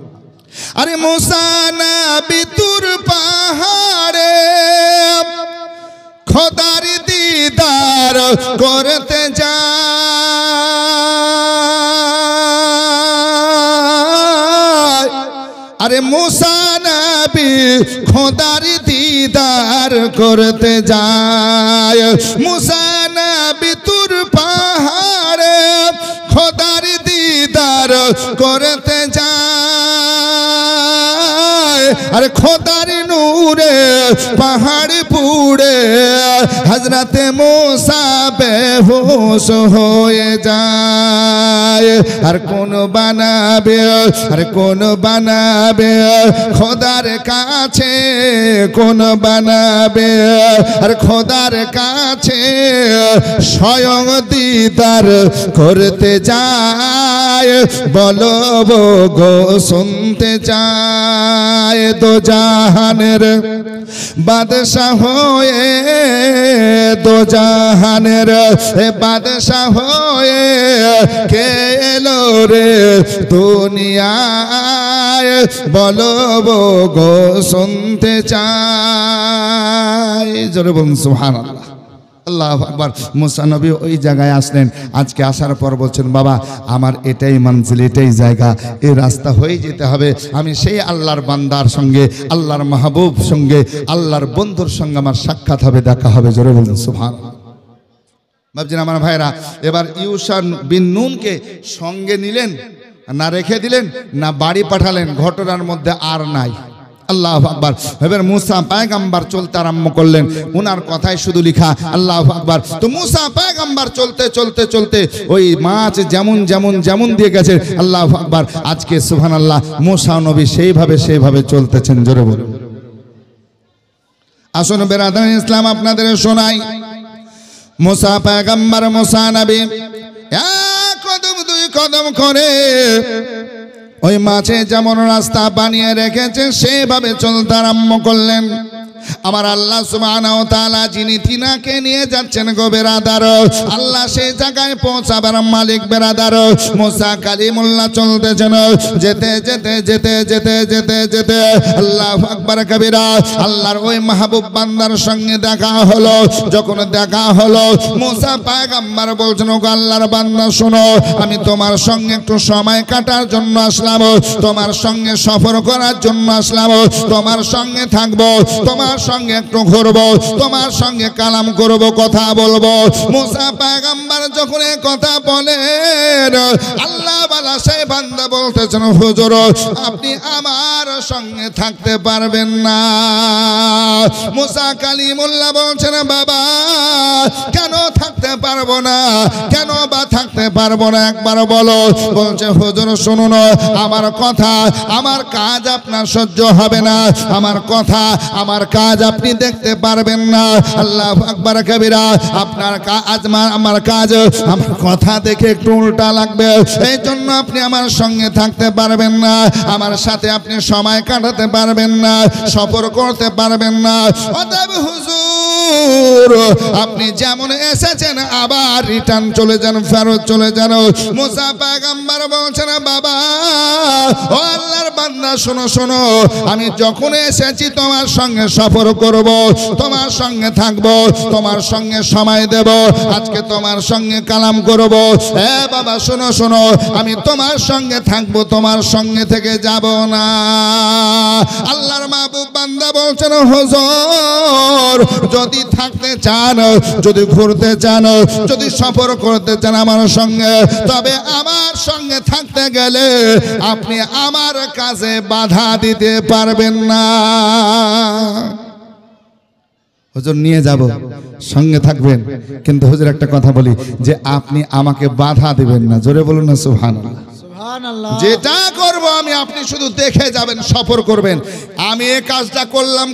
আরে মুসা নবী তুর পাহাড়ে খোদার দিদার করতে যায়। আরে মুসা নবী খোদার দিদার করতে যায়। মুসা নবী তুর পাহাড়ে খোদার দিদার করতে যায়। আরে খোদার নূরে পাহাড় পুড়ে হযরতে মুসা বেহুশ হয়ে যায়। আর কোন বানাবে, আর কোন বানাবে খোদার কাছে, কোন বানাবে আর খোদার কাছে স্বয়ং দিদার করতে যায়। বলো গো শুনতে চায় দো জাহানের বাদশাহ হয়ে, দো জাহানের বাদশাহ হয়ে কে এলো রে দুনিয়ায়। বলো গো শুনতে চায়। জোরে বলুন সুবহানাল্লাহ। আল্লাহু আকবার। মুসা নবী ওই জায়গায় আসলেন। আজকে আসার পর বলছেন, বাবা আমার এটাই মঞ্জিল, এটাই জায়গা, এই রাস্তা হয়ে যেতে হবে। আমি সেই আল্লাহর বান্দার সঙ্গে, আল্লাহর মাহবুব সঙ্গে, আল্লাহর বন্ধুর সঙ্গে আমার সাক্ষাৎ হবে, দেখা হবে। জোরে বলুন সুবহানাল্লাহ। ভাবছেন আমার ভাইরা, এবার ইউশা বিন নুনকে সঙ্গে নিলেন না রেখে দিলেন না বাড়ি পাঠালেন, ঘটনার মধ্যে আর নাই। আল্লাহু আকবার। এবার মুসা পয়গম্বর চলতে আরম্ভ করলেন, উনার কথাই শুধু লেখা। আল্লাহু আকবার। তো মুসা পয়গম্বর চলতে চলতে চলতে ওই মাছ যেমন যেমন যেমন দিয়ে গেছে, আল্লাহু আকবার, আজকে সুবহানাল্লাহ মুসা নবী সেইভাবে চলতেছেন। জোরে বলুন। আসুন বেরাদান ইসলাম আপনাদের শোনাই। মুসা পয়গম্বর মুসা নবী এক কদম দুই কদম করে ওই মাছে যেমন রাস্তা বানিয়ে রেখেছে সেভাবে চলতে আরম্ভ করলেন। আমার আল্লাহ সুবহানাহু ওয়া তাআলা যিনি তিনাকে নিয়ে যাচ্ছেন গো বেরাদার, আল্লাহ সেই জায়গায় পৌঁছাবার মালিক বেরাদার। মুসা কালিমুল্লাহ চলতেছেন, যেতে যেতে যেতে যেতে যেতে যেতে আল্লাহু আকবার কবিরা আল্লাহর ওই মাহবুব বান্দার সঙ্গে দেখা হলো। যখন দেখা হলো মুসা পয়গম্বর বলছেন, গো আল্লাহর বান্দা শোনো, আমি তোমার সঙ্গে একটু সময় কাটার জন্য আসলাম, তোমার সঙ্গে সফর করার জন্য আসলাম, তোমার সঙ্গে থাকবো, তোমার সঙ্গে একটু ঘুরবো, তোমার সঙ্গে কালাম করব, কথা বলবো। মুসা পয়গম্বর যখন এই কথা বলেন, আল্লাহ বালা সেই বান্দা বলতেছেন, হুজুর আপনি আমার সঙ্গে থাকতে পারবেন না। মুসা কালিমুল্লাহ বলছেন, বাবা কেন থাকতে পারবো না, কেন বা থাকতে পারবো না একবার বলো। বলছে, হুজুর শুনুন, আমার কথা আমার কাজ আপনার সহ্য হবে না, আমার কথা আমার কাজ আপনি দেখতে পারবেন না। আল্লাহু আকবার কবিরা। আপনার কাজ আমার কাজ আমার কথা দেখে একটু উল্টা লাগবে, এই জন্য আপনি আমার সঙ্গে থাকতে পারবেন না, আমার সাথে আপনি সময় কাটাতে পারবেন না, সফর করতে পারবেন না। অতএব হুজুর আপনি যেমন এসেছেন আবার রিটার্ন চলে যান, ফেরত চলে যান। মুসা পয়গম্বর বলছেন, বাবা ও আল্লাহর বান্দা শোনো শোনো, আমি যখন এসেছি তোমার সঙ্গে সফর করব, তোমার সঙ্গে থাকব, তোমার সঙ্গে সময় দেব, আজকে তোমার সঙ্গে কালাম করব। এ বাবা শোনো শোনো, আমি তোমার সঙ্গে থাকবো, তোমার সঙ্গে থেকে যাব না। আল্লাহর মাহবুব বান্দা বলছেন, হুজুর যদি থাকতে চান, যদি ঘুরতে চান, যদি সফর করতে চান আমার সঙ্গে, তবে আমার সঙ্গে থাকতে গেলে আপনি আমার কাজে বাধা দিতে পারবেন না। হুজুর নিয়ে যাব, সঙ্গে থাকবেন, কিন্তু হুজুর একটা কথা বলি যে আপনি আমাকে বাধা দিবেন না। জোরে বলুন না সুবহানাল্লাহ। যেটা করব আমি আপনি শুধু দেখে যাবেন, সফর করবেন। আমি এই কাজটা করলাম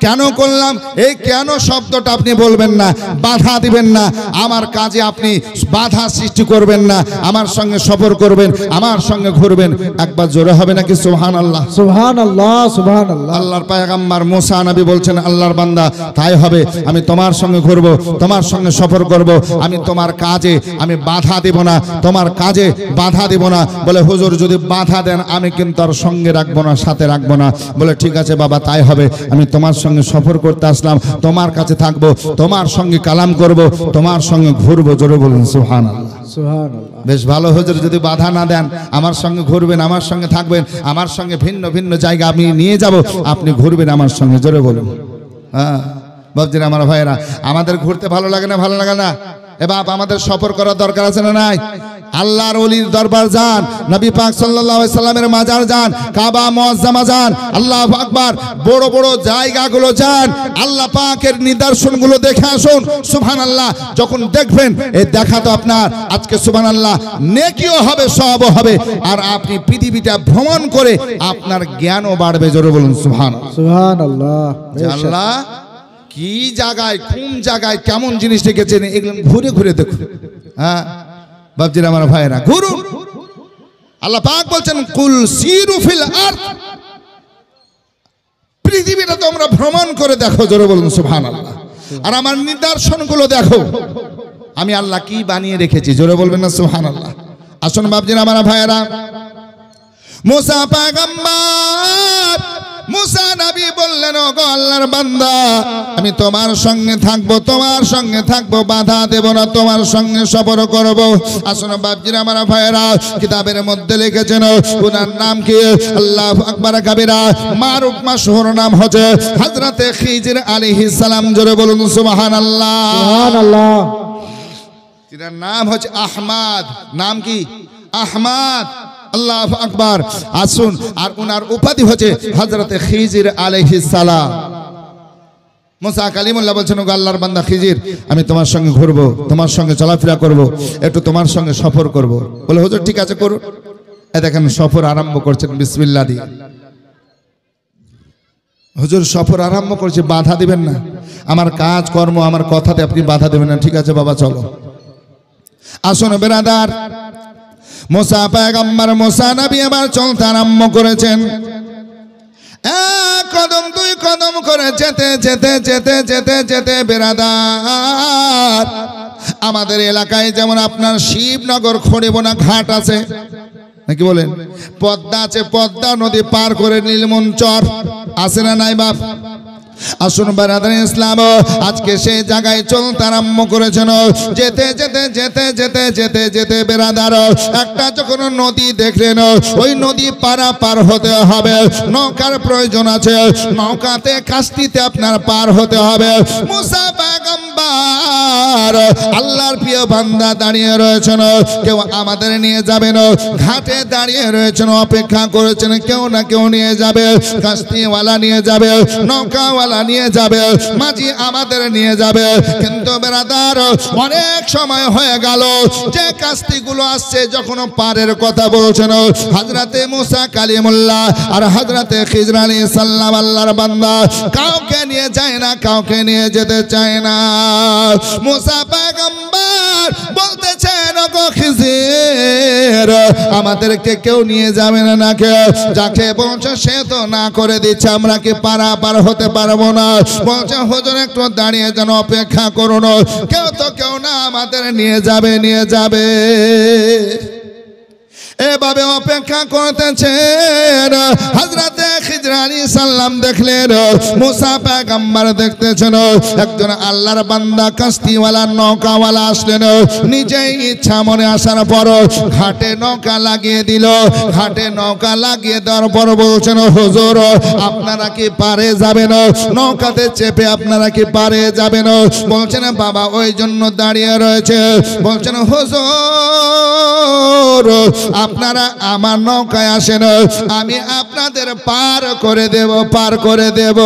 কেন করলাম, এই কেন শব্দটা আপনি বলবেন না, বাধা দিবেন না। আমার কাজে আপনি বাধা সৃষ্টি করবেন না, আমার সঙ্গে সফর করবেন, আমার সঙ্গে ঘুরবেন। একবার জোরে হবে নাকি সুবহানাল্লাহ? সুবহানাল্লাহ, সুবহানাল্লাহ। আল্লাহর পয়গম্বর মুসা নবী বলছেন, আল্লাহর বান্দা তাই হবে, আমি তোমার সঙ্গে ঘুরব, তোমার সঙ্গে সফর করব, আমি তোমার কাজে আমি বাধা দেব না, তোমার কাজে বাধা দেব না। বলে হুজুর যদি বাধা দেন আমি কিন্তু আর সঙ্গে রাখবো না, সাথে রাখবো না। বলে ঠিক আছে বাবা তাই হবে, আমি তোমার সঙ্গে সফর করতে আসলাম, তোমার কাছে থাকবো, তোমার সঙ্গে কালাম করব, তোমার সঙ্গে ঘুরবো। জোরে বলুন সুবহানাল্লাহ। সুবহানাল্লাহ। বেশ ভালো হুজুর, যদি বাধা না দেন আমার সঙ্গে ঘুরবেন, আমার সঙ্গে থাকবেন, আমার সঙ্গে ভিন্ন ভিন্ন জায়গা আমি নিয়ে যাব, আপনি ঘুরবেন আমার সঙ্গে। জোরে বলুন। হ্যাঁ বাবজিরা, আমার ভাইয়েরা, আমাদের ঘুরতে ভালো লাগে না? ভালো লাগে না? এ বাপ, আমাদের সফর করার দরকার আছে না নাই? আল্লাহর ওলির দরবার যান, নবী পাক সাল্লাল্লাহু আলাইহি সাল্লামের মাজার যান, কাবা মুআজ্জামা যান, আল্লাহু আকবার, বড় বড় জায়গাগুলো যান, আল্লাহ পাকের নিদর্শনগুলো দেখে আসুন। সুবহানাল্লাহ। যখন দেখবেন এই দেখা তো আপনার আজকে সুবহানাল্লাহ নেকিও হবে, সওয়াবও হবে, আর আপনি পৃথিবীটা ভ্রমণ করে আপনার জ্ঞানও বাড়বে। জোরে বলুন সুবহানাল্লাহ। সুবহানাল্লাহ। আল্লাহ কি জায়গায়, কোন জায়গায় কেমন জিনিস রেখেছেন, এগুলো ঘুরে ঘুরে দেখুন। হ্যাঁ বাবজিরা, আমার ভাইয়েরা, ঘুরুন। আল্লাহ পাক বলছেন কুল সিরু ফিল আরদ, পৃথিবীটা তোমরা ভ্রমণ করে দেখো। জোরে বলুন সুবহানাল্লাহ। আর আমার নিদর্শনগুলো দেখো, আমি আল্লাহ কি বানিয়ে রেখেছি। জোরে বলবেন না সুবহানাল্লাহ। আসুন বাবজিরা, আমার ভাইয়েরা, মুসা পয়গম্বর, মুসা নবী বললেন, ও গো আল্লাহর বান্দা, আমি তোমার সঙ্গে থাকবো, তোমার সঙ্গে থাকবো, বাধা দেব না, তোমার সঙ্গে সফর করব। আসুন বাপজিরা, আমার ভাইয়েরা, কিতাবের মধ্যে লিখেছেন ওনার নাম কি? আল্লাহু আকবার কাবীরা, মারুফ মাশহুর নাম হচ্ছে হযরতে খিজির আলাইহিস সালাম। জোরে বলুন সুবহানাল্লাহ। সুবহানাল্লাহ। তিনার নাম হচ্ছে আহমদ। নাম কি? আহমদ। আল্লাহু আকবার। আসুন, আর উনার উপাধি হচ্ছে হযরতে খিজির আলাইহিস সালাম। মুসা কালিমুল্লাহ বলছেন, ও আল্লাহর বান্দা খিজির, আমি তোমার সঙ্গে ঘুরবো, তোমার সঙ্গে চলাফেরা করব, একটু তোমার সঙ্গে সফর করব। বলে হুজুর ঠিক আছে করুন। দেখেন সফর আরম্ভ করছেন বিসমিল্লাহ দিয়ে। হুজুর সফর আরম্ভ করছে, বাধা দিবেন না, আমার কাজ কর্ম আমার কথাতে আপনি বাধা দেবেন না। ঠিক আছে বাবা চলো। আসুন বেরাদার, মুসা পয়গম্বর মুসা নবী এবার চলতে আরম্ভ করেছেন। এক কদম দুই কদম করে যেতে যেতে যেতে যেতে যেতে বেরাদার, আমাদের এলাকায় যেমন আপনার শিবনগর খড়িবোনা ঘাট আছে নাকি বলেন, পদ্মা আছে, পদ্মা নদী পার করে নীলমঞ্চর আছে না নাই বাপ? আসুন বারাদার ইসলাম, আজকে সেই জায়গায় চলতে আরম্ভ করেছেন। যেতে যেতে যেতে যেতে যেতে যেতে বেরাদার, একটা যখন নদী দেখলেন, ওই নদী পার হতে হবে, নৌকার প্রয়োজন আছে, নৌকাতে কাস্তিতে আপনার পার হতে হবে। মুসা পয়গম্বর আল্লাহর প্রিয় বান্দা দাঁড়িয়ে রয়েছেন, কেউ আমাদের নিয়ে যাবেন, ঘাটে দাঁড়িয়ে রয়েছেন, অপেক্ষা করেছেন কেউ না কেউ নিয়ে যাবে, কাস্তিওয়ালা নিয়ে যাবে, নৌকাওয়ালা নিয়ে যাবে, মাঝি আমাদের নিয়ে যাবে। কিন্তু বেরাদার অনেক সময় হয়ে গেল, যে কাস্তিগুলো আসছে যখন পারের কথা বলছেন হযরতে মুসা কালিমুল্লাহ আর হযরতে খিজর আলাইহিস সালাম, আল্লাহর বান্দা কাউকে নিয়ে যায় না, কাউকে নিয়ে যেতে চায় না। মুসা পয়গম্বর বলতেছেন, ওগো খিজির, আমাদেরকে কেউ নিয়ে যাবে না, কে যাকে বলছে সে তো না করে দিচ্ছে, আমরা কি পারাপার হতে পারবো না। বলছে হুজুর একটু দাঁড়িয়ে যেন, অপেক্ষা করুন, কেউ না, আমাদের নিয়ে যাবে নিয়ে যাবে। এভাবে অপেক্ষা করতেছেন। হযরতে খিজর আলাইহিস সালাম দেখলেন, মুসা পয়গম্বর দেখতেছেন, একজন আল্লাহর বান্দা কাস্তিওয়ালা নৌকাওয়ালা আসলেন। নিজেই ইচ্ছা মনে আসার পর ঘাটে নৌকা লাগিয়ে দিল। ঘাটে নৌকা লাগিয়ে দেওয়ার পর বলছেন, হুজুর আপনারা কি পারে যাবেন? নৌকাতে চেপে আপনারা কি পারে যাবেন? বলছেন বাবা ওই জন্য দাঁড়িয়ে রয়েছে। বলছেন হুজুর আপনারা আমার নৌকায় আসেন, আমি আপনাদের পার করে দেব, পার করে দেব।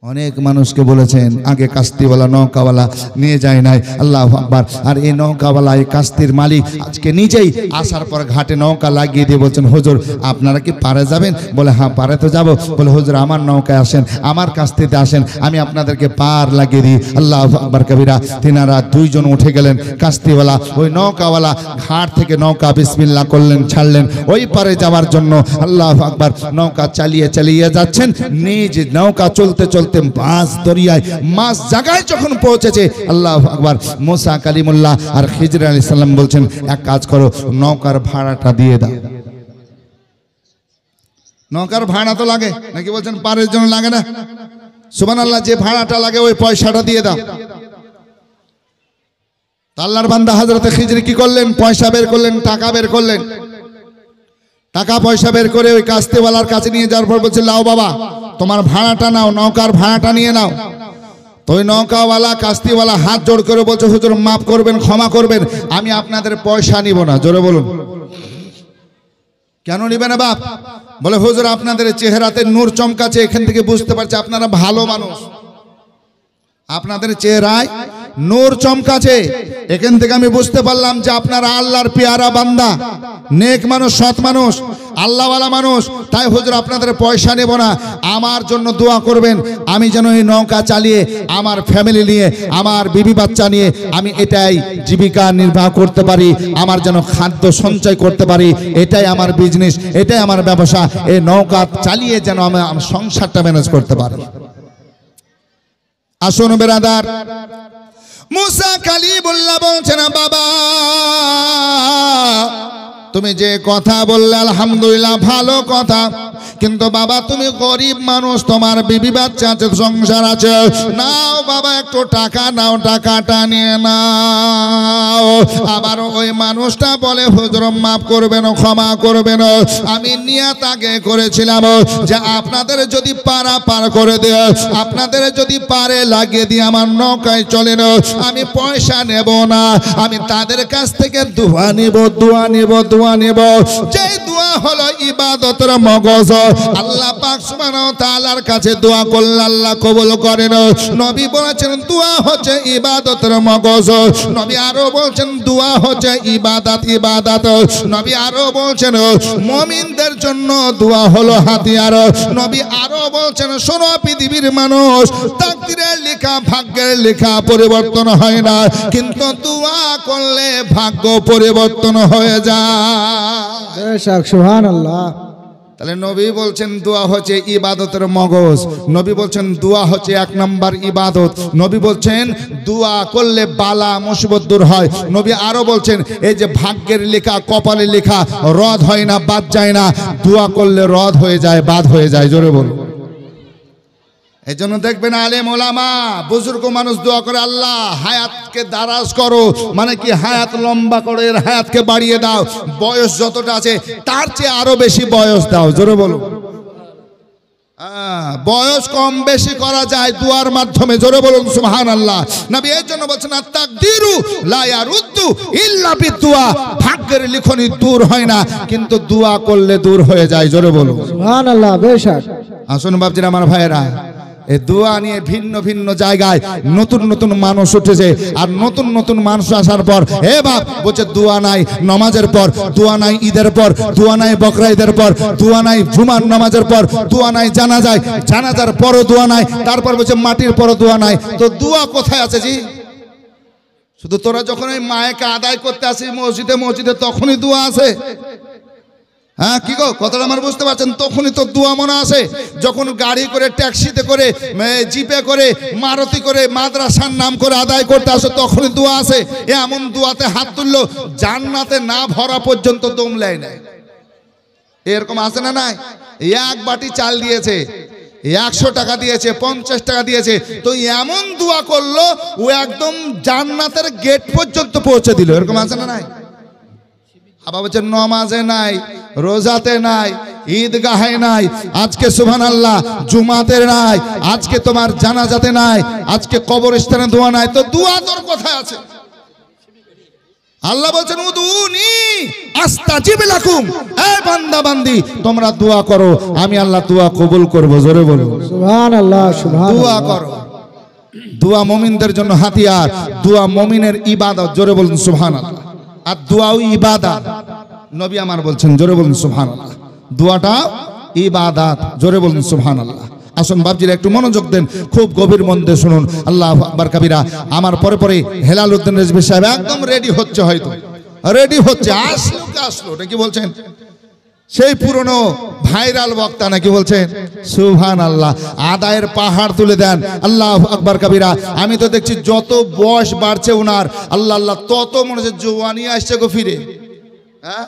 অনেক মানুষকে বলেছেন আগে কাস্তিওয়ালা নৌকাওয়ালা নিয়ে যায় নাই, আল্লাহু আকবার। আর এই নৌকাওয়ালা এই কাস্তির মালিক আজকে নিজেই আসার পর ঘাটে নৌকা লাগিয়ে দিয়ে বলছেন হুজুর আপনারা কি পারে যাবেন? বলে হ্যাঁ পারে তো যাব। বলে হুজুর আমার নৌকায় আসেন, আমার কাস্তিতে আসেন, আমি আপনাদেরকে পার লাগিয়ে দিই। আল্লাহু আকবার কবিরা। তিনারা দুইজন উঠে গেলেন, কাস্তিওয়ালা ওই নৌকাওয়ালা ঘাট থেকে নৌকা বিসমিল্লাহ করলেন, ছাড়লেন ওই পারে যাওয়ার জন্য। আল্লাহু আকবার। নৌকা চালিয়ে চালিয়ে যাচ্ছেন, নিজ নৌকা চলতে চলতে মাছ দরিয়ায় মাছ জায়গায় যখন পৌঁছেছে, আল্লাহু আকবার, মুসা কালিমুল্লাহ আর খিজর আলাইহিস সালাম বলছেন এক কাজ করো, নৌকার ভাড়াটা দিয়ে দাও। নৌকার ভাড়া তো লাগে নাকি বলছেন পারের জন্য লাগে না? সুবহানাল্লাহ, যে ভাড়াটা লাগে ওই পয়সাটা দিয়ে দাও। আল্লাহর বান্দা হযরত খিজর কি করলেন? পয়সা বের করলেন, টাকা বের করলেন। টাকা পয়সা বের করে ওই কাস্তিওয়ালার কাছে নিয়ে যাওয়ার পর বলছে লাও বাবা তোমার ভাড়াটা নাও, নৌকার ভাড়াটা নিয়ে নাও। তো ওই নৌকাওয়ালা কাস্তিওয়ালা হাত জোড় করে বলছে হুজুর মাফ করবেন, ক্ষমা করবেন, আমি আপনাদের পয়সা নিব না। জোরে বলুন। কেন নিবে না বাপ? বলে হুজুর আপনাদের চেহারাতে নূর চমকাচ্ছে, এখান থেকে বুঝতে পারছি আপনারা ভালো মানুষ, আপনাদের চেহারায় নূর চমকাচ্ছে, এখান থেকে আমি বুঝতে পারলাম যে আপনারা আল্লাহর পেয়ারা বান্দা, নেক মানুষ, সৎ মানুষ, আল্লাহওয়ালা মানুষ। তাই হুজুর আপনাদের পয়সা নেব না, আমার জন্য দোয়া করবেন, আমি যেন এই নৌকা চালিয়ে আমার ফ্যামিলি নিয়ে, আমার বিবি বাচ্চা নিয়ে আমি এটাই জীবিকা নির্বাহ করতে পারি, আমার যেন খাদ্য সঞ্চয় করতে পারি, এটাই আমার বিজনেস, এটাই আমার ব্যবসা। এই নৌকা চালিয়ে যেন আমি আমার সংসারটা ম্যানেজ করতে পারি। আসুন বেরাদার, মুসা কালিমুল্লাহ বলছেন বাবা তুমি যে কথা বললে আলহামদুলিল্লাহ ভালো কথা, কিন্তু বাবা তুমি গরিব মানুষ, তোমার বিবি বাচ্চা আছে, সংসার আছে, নাও বাবা একটু টাকা নাও, টাকাটা নিয়ে নাও। আবার ওই মানুষটা বলে হুজুর মাফ করবেন, ক্ষমা করবেন, আমি নিয়ত আগে করেছিলাম যে আপনাদের যদি পারা পার করে দেয়, আপনাদের যদি পারে লাগিয়ে দিয়ে আমার নৌকায় চলেন, আমি পয়সা নেব না, আমি তাদের কাছ থেকে দোয়া নিব, দোয়া নিব, দোয়া নিব। যে দোয়া হলো ইবাদতের মগজ, আল্লাহ পাক সুবহানাহু ওয়া তাআলার কাছে দোয়া করলে আল্লাহ কবুল করেন। নবী বলেছেন দোয়া হচ্ছে ইবাদতের মগজ। নবী আরো বলছেন দোয়া হচ্ছে ইবাদত, ইবাদত। নবী আরো বলছেন মুমিনদের জন্য দোয়া হলো হাতিয়ার। নবী আরো বলছেন শোনো পৃথিবীর মানুষ, তাকদীরের লেখা, ভাগ্যের লেখা পরিবর্তন হয় না, কিন্তু দোয়া করলে ভাগ্য পরিবর্তন হয়ে যায়। বেশক, সুবহানাল্লাহ। তাহলে নবী বলছেন দোয়া হচ্ছে ইবাদতের মগজ। নবী বলছেন দোয়া হচ্ছে এক নাম্বার ইবাদত। নবী বলছেন দোয়া করলে বালা মুসিবত দূর হয়। নবী আরো বলছেন এই যে ভাগ্যের লেখা, কপালে লেখা রদ হয় না, বাদ যায় না, দোয়া করলে রদ হয়ে যায়, বাদ হয়ে যায়। জোরে বলুন। এই জন্য দেখবেন আলেম ওলামা বুজুর্গ মানুষ দোয়া করে আল্লাহ হায়াতকে দারাজ করো, মানে কি হায়াত লম্বা করো, এর হায়াতকে বাড়িয়ে দাও, বয়স যতটা আছে তার চেয়ে আরো বেশি বয়স দাও। জোরে বলো। বয়স কম বেশি করা যায় দুয়ার মাধ্যমে। জোরে বলুন সুবহানাল্লাহ। নবী এর জন্য বলছেন আত-তাকদীরু লা ইয়ারুদ্দু ইল্লা বিদুয়া, ভাগ্যের লিখনি দূর হয় না, কিন্তু দোয়া করলে দূর হয়ে যায়। জোরে বলুন সুবহানাল্লাহ। বেশক। আসুন বাপজিরা, আমার ভাইয়েরা, এই দোয়া নিয়ে ভিন্ন ভিন্ন জায়গায় নতুন নতুন মানুষ উঠেছে। আর নতুন নতুন মানুষ আসার পর হে বাপ বলছে দোয়া নাই নামাজের পর, দোয়া নাই ঈদের পর, দোয়া নাই বকরা ঈদের পর, দোয়া নাই জুমার নামাজের পর, দোয়া নাই জানাজায়, জানাজার পরও দোয়া নাই, তারপর বলছে মাটির পরও দোয়া নাই। তো দোয়া কোথায় আছে জি? শুধু তোরা যখন ওই মায়েকে আদায় করতে আসিস মসজিদে মসজিদে তখনই দোয়া আছে? হ্যাঁ কি গো, কথাটা আমার বুঝতে পারছেন? তখনই তো দোয়া মনে আসে যখন গাড়ি করে, ট্যাক্সিতে করে, জিপে করে, মারুতি করে মাদ্রাসার নাম করে আদায় করতে আসে, তখনই দোয়া আসে। এমন দোয়াতে হাত তুললো জান্নাতে না ভরা পর্যন্ত দম লেয় না। এরকম আছে না নাই? এক বাটি চাল দিয়েছে, 100 টাকা দিয়েছে, 50 টাকা দিয়েছে, তো এমন দোয়া করলো ও একদম জান্নাতের গেট পর্যন্ত পৌঁছে দিল। এরকম আছে না নাই? আবার বলছে নমাজে নাই, রোজাতে নাই, ঈদগাহে নাই, আজকে সুবহানাল্লাহ জুমাতে নাই, আজকে তোমার জানাজাতে নাই, আজকে কবরস্থানে দোয়া নাই। তো দোয়া তোর কোথায় আছে? আল্লাহ বলছেন উদুনি আস্তাজিব লাকুম, এই বান্দা বান্দি তোমরা দোয়া করো, আমি আল্লাহ দোয়া কবুল করব। জোরে বলো সুবহানাল্লাহ, সুবহানাল্লাহ। দোয়া করো। দোয়া মুমিনদের জন্য হাতিয়ার, দোয়া মুমিনের ইবাদত। জোরে বলুন সুবহানাল্লাহ। আর দোয়াও ইবাদত, নবী আমার বলছেন। জোরে বলুন সুবহানাল্লাহ। দোয়াটা ইবাদত। জোরে বলুন সুবহানাল্লাহ। আসুন বাপজিরা একটু মনোযোগ দেন, খুব গভীর মন দিয়ে শুনুন। আল্লাহু আকবার কাবীরা। আমার পরে পরে হেলাল উদ্দিন রেজভী সাহেব একদম রেডি হচ্ছে, হয়তো রেডি হচ্ছে। আসলো নাকি বলছেন, সেই পুরনো ভাইরাল বক্তা নাকি বলছেন। সুবহানাল্লাহ। আদায়ের পাহাড় তুলে দেন। আল্লাহু আকবার কাবীরা। আমি তো দেখছি যত বয়স বাড়ছে ওনার, আল্লাহ আল্লাহ, তত মনে হচ্ছে জোয়ানি আসছে গো ফিরে। হ্যাঁ,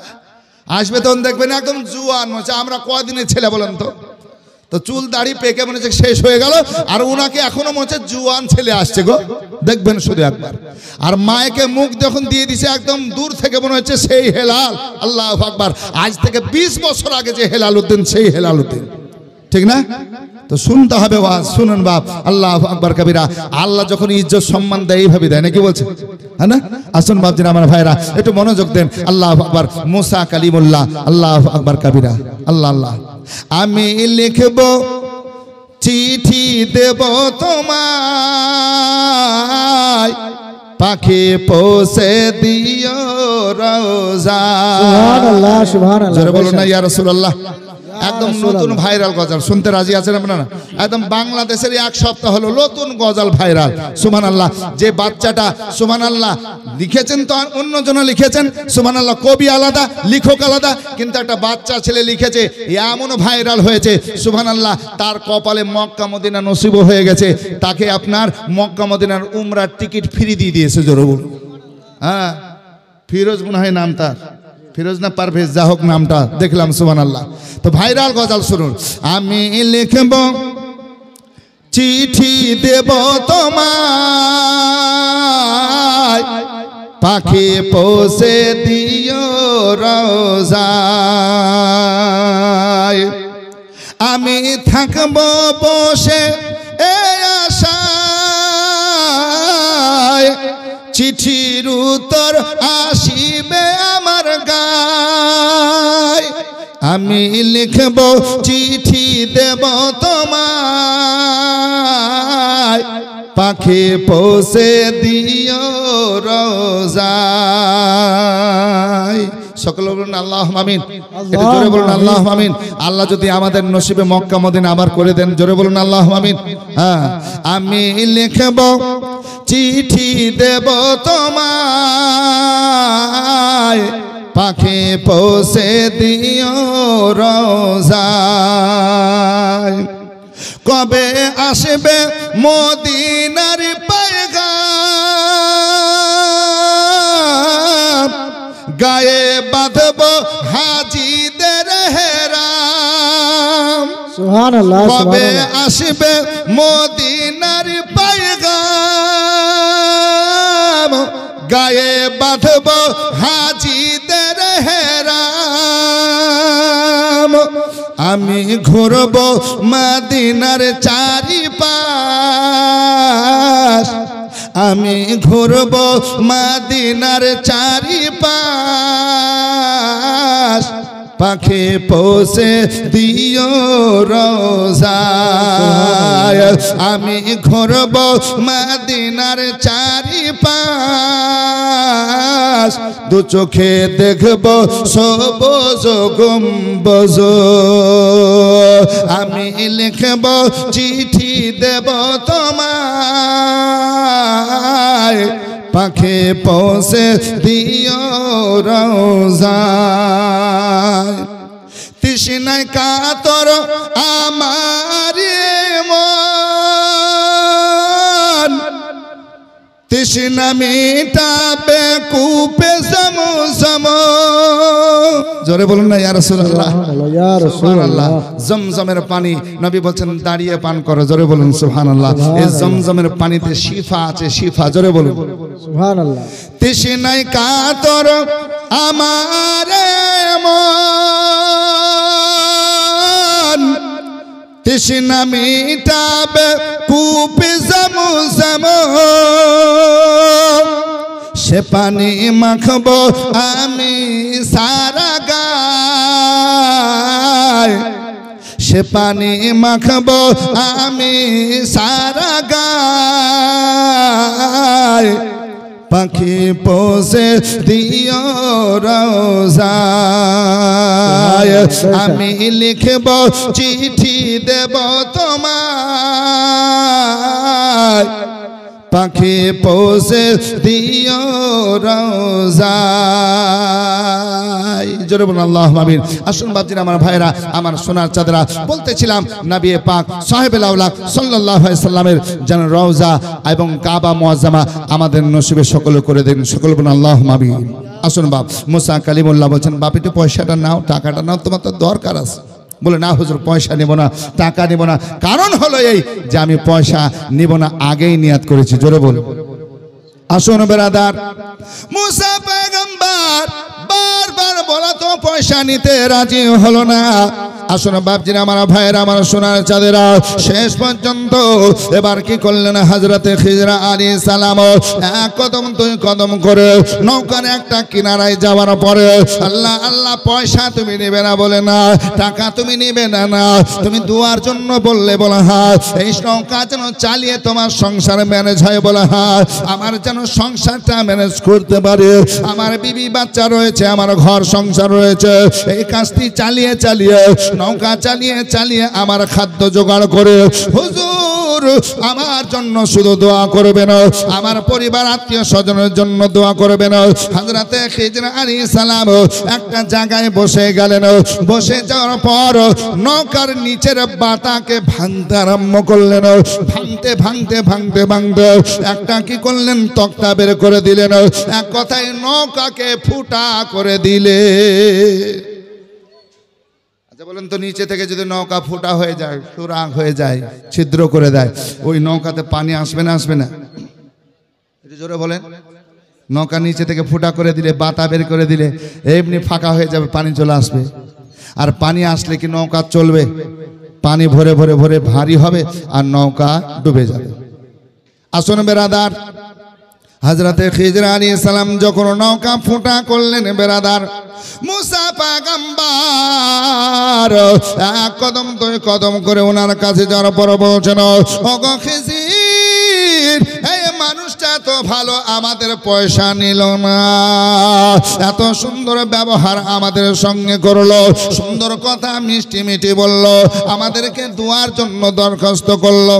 আসবে তখন দেখবেন একদম জুয়ান মনে হচ্ছে। আমরা কয়দিনের ছেলে বলেন তো? তো চুল দাড়ি পেকে মনে হচ্ছে শেষ হয়ে গেল, আর ওনাকে এখনো মনে হচ্ছে জুয়ান ছেলে আসছে গো, দেখবেন শুধু একবার। আর মায়েকে মুখ যখন দিয়ে দিছে একদম দূর থেকে মনে হচ্ছে সেই হেলাল। আল্লাহু আকবার। আজ থেকে 20 বছর আগে যে হেলাল উদ্দিন, সেই হেলাল উদ্দিন, ঠিক না? তো শুনতে হবে ওয়াজ, শুনুন বাপ। আল্লাহু আকবার কাবীরা। আল্লাহ যখন ইজ্জত সম্মান দেয় এইভাবে দেয়, নাকি বলছে, হ্যাঁ না? আসুন বাপজিরা আমার ভাইরা একটু মনোযোগ দেন। আল্লাহু আকবার। মুসা কালিমুল্লাহ। আল্লাহু আকবার কাবীরা। আল্লাহ আল্লাহ। আমি লিখব চিঠি দেব তোমায়, পাখি পৌঁছে দিও রোজা। সুবহানাল্লাহ, সুবহানাল্লাহ। জোরে বলুন না ইয়া রাসূলুল্লাহ। একদম নতুন ভাইরাল গজল শুনতে রাজি আছেন আপনারা? একদম বাংলাদেশের 1 সপ্তাহ হলো নতুন গজল ভাইরাল। সুবহানাল্লাহ। যে বাচ্চাটা সুবহানাল্লাহ লিখেছেন, তো অন্যজন লিখেছেন সুবহানাল্লাহ, কবি আলাদা, লেখক আলাদা, কিন্তু একটা বাচ্চা ছেলে লিখেছে, এমন ভাইরাল হয়েছে সুবহানাল্লাহ। তার কপালে মক্কা মদিনা নসিব হয়ে গেছে, তাকে আপনার মক্কা মদিনার উমরার টিকিট ফ্রি দিয়ে দিয়েছে। জোরে বলুন। হ্যাঁ, ফিরোজ মনে হয় নাম তার, ফিরোজ না পারভেজ, যা হোক নামটা দেখলাম। সুবহানাল্লাহ। তো ভাইরাল গজল শুনুন। আমি লিখব চিঠি দেব তোমায়, পাখি পৌঁছে দিও রোজায়। আমি থাকব বসে এই আশায়, চিঠির উত্তর আসিবে আমার গায়। আমি লিখব চিঠি দেব তোমায়, পাখি পৌঁছে দিও রোজায়। সকলে বলুন আল্লাহুম্মা আমিন। একটু জোরে বলুন আল্লাহুম্মা আমিন। আল্লাহ যদি আমাদের নসিবে মক্কা মদিনা আবার করে দেন, জোরে বলুন আল্লাহুম্মা আমিন। হ্যাঁ, আমি লিখব চিঠি দেব তোমায়, পাখি পৌঁছে দিও রোজায়। কবে আসবে মদিনার পয়গাম, গায়ে বাঁধব হাজিদের হেরাম। সুবহানাল্লাহ, কবে সুবহানাল্লাহ। আসবে মদিনার পয়গাম, গায়ে বাঁধব হাজিদের হেরাম। আমি ঘুরব মদিনার চারিপাশ, আমি ঘুরব মদিনার চারিপাশ, পাখি পৌঁছে দিও রোজায়। আমি ঘুরব মদিনার চারিপাশ, দু চোখে দেখব সবুজ গম্বুজ। আমি লিখব চিঠি দেব তোমায়, পাখি পৌঁছে দিও রোজায়। তৃষ্ণায় কাতর আমার মন, তৃষ্ণা মিটাবে কূপে জমজম। জোরে বলুন না ইয়া রাসূলুল্লাহ। ইয়া রাসূলুল্লাহ। জমজমের পানি নবী বলছেন দাঁড়িয়ে পান করো। জোরে বলুন সুবহানাল্লাহ। এই জমজমের পানিতে শিফা আছে, শিফা। জোরে বলুন সুবহানাল্লাহ। তৃষ্ণায় কাতর আমার মন, তৃষ্ণা মিটাবে কূপে জমজম। সে পানি মাখবো আমি সারা গায় সে পানি মাখবো আমি সারা গায় পাখি পোষে দিও রোজায় আমি লিখব চিঠি দেব তোমায় পাখি পোষে দিও রোজায় জোরে বলুন আল্লাহুম্মা আমিন। আসুন বাপজিরা আমার ভাইরা আমার সোনার চাঁদরা বলতেছিলাম নবী পাক সাহেবে লাউলাক সাল্লাল্লাহু আলাইহি সাল্লামের যেন রওজা এবং কাবা মুআজ্জামা আমাদের নসিবে সকলে করে দেন, সকলে বলুন আল্লাহুম্মা আমিন। আসুন বাপ মুসা কালিমুল্লাহ বলছেন বাপ একটু পয়সাটা নাও, টাকাটা নাও, তোমার তো দরকার আছে। বলে না হুজুর পয়সা নেব না, টাকা নেব না, কারণ হলো এই যে আমি পয়সা নিব না আগেই নিয়াত করেছি। জোরে বল। আসুন বেরাদার, মুসা পয়গম্বর বারবার বলা তো পয়সা নিতে রাজি হলো না। আসুন বাপজিরা আমার ভাইয়েরা আমার সোনার চাঁদেরা শেষ পর্যন্ত এবার কি করলেন হযরতে খিজর আলাইহিস সালাম এক কদম দুই কদম করে নৌকার একটা কিনারায় যাওয়ার পরে আল্লাহ আল্লাহ পয়সা তুমি নেবে না বলে না, টাকা তুমি নেবে না, না তুমি দুয়ার জন্য বললে বলা হ্যাঁ, এই নৌকা যেন চালিয়ে তোমার সংসার ম্যানেজ হয় বলা হ্যাঁ, আমার যেন সংসারটা ম্যানেজ করতে পারে, আমার বিবি বাচ্চা রয়েছে, আমার ঘর সংসার রয়েছে, এই কাজটি চালিয়ে চালিয়ে নৌকা চালিয়ে চালিয়ে আমার খাদ্য জোগাড় করে হুজুর আমার জন্য শুধু দোয়া করবেন, আমার পরিবার আত্মীয় স্বজনের জন্য দোয়া করবেন। হযরতে খিজর আলাইহিস সালাম একটা জায়গায় বসে গেলেন, বসে যাওয়ার পর নৌকার নিচের বাতাকে ভাঙতে আরম্ভ করলেন, ভাঙতে ভাঙতে ভাঙতে ভাঙতে একটা কি করলেন তক্তা বের করে দিলেন, এক কথায় নৌকাকে ফুটা করে দিলে। আচ্ছা বলেন তো নিচে থেকে যদি নৌকা ফুটা হয়ে যায়, সুরাং হয়ে যায়, ছিদ্র করে দেয়, ওই নৌকাতে পানি আসবে না আসবে না? একটু জোরে বলেন। নৌকা নিচে থেকে ফুটা করে দিলে, বাতা বের করে দিলে এমনি ফাঁকা হয়ে যাবে, পানি চলে আসবে। আর পানি আসলে কি নৌকা চলবে? পানি ভরে ভরে ভরে ভারী হবে আর নৌকা ডুবে যাবে। আসুন বেরাদার, হযরতে খিজর আলাইহিস সালাম যখন নৌকা ফুটা করলেন বেরাদার, মুসা পয়গম্বর এক কদম দুই কদম করে ওনার কাছে যাওয়ার পর বলছেন ওগো খিজির, এই মানুষটা তো ভালো, আমাদের পয়সা নিল না, এত সুন্দর ব্যবহার আমাদের সঙ্গে করলো, সুন্দর কথা মিষ্টি মিষ্টি বললো, আমাদেরকে দোয়ার জন্য দরখাস্ত করলো,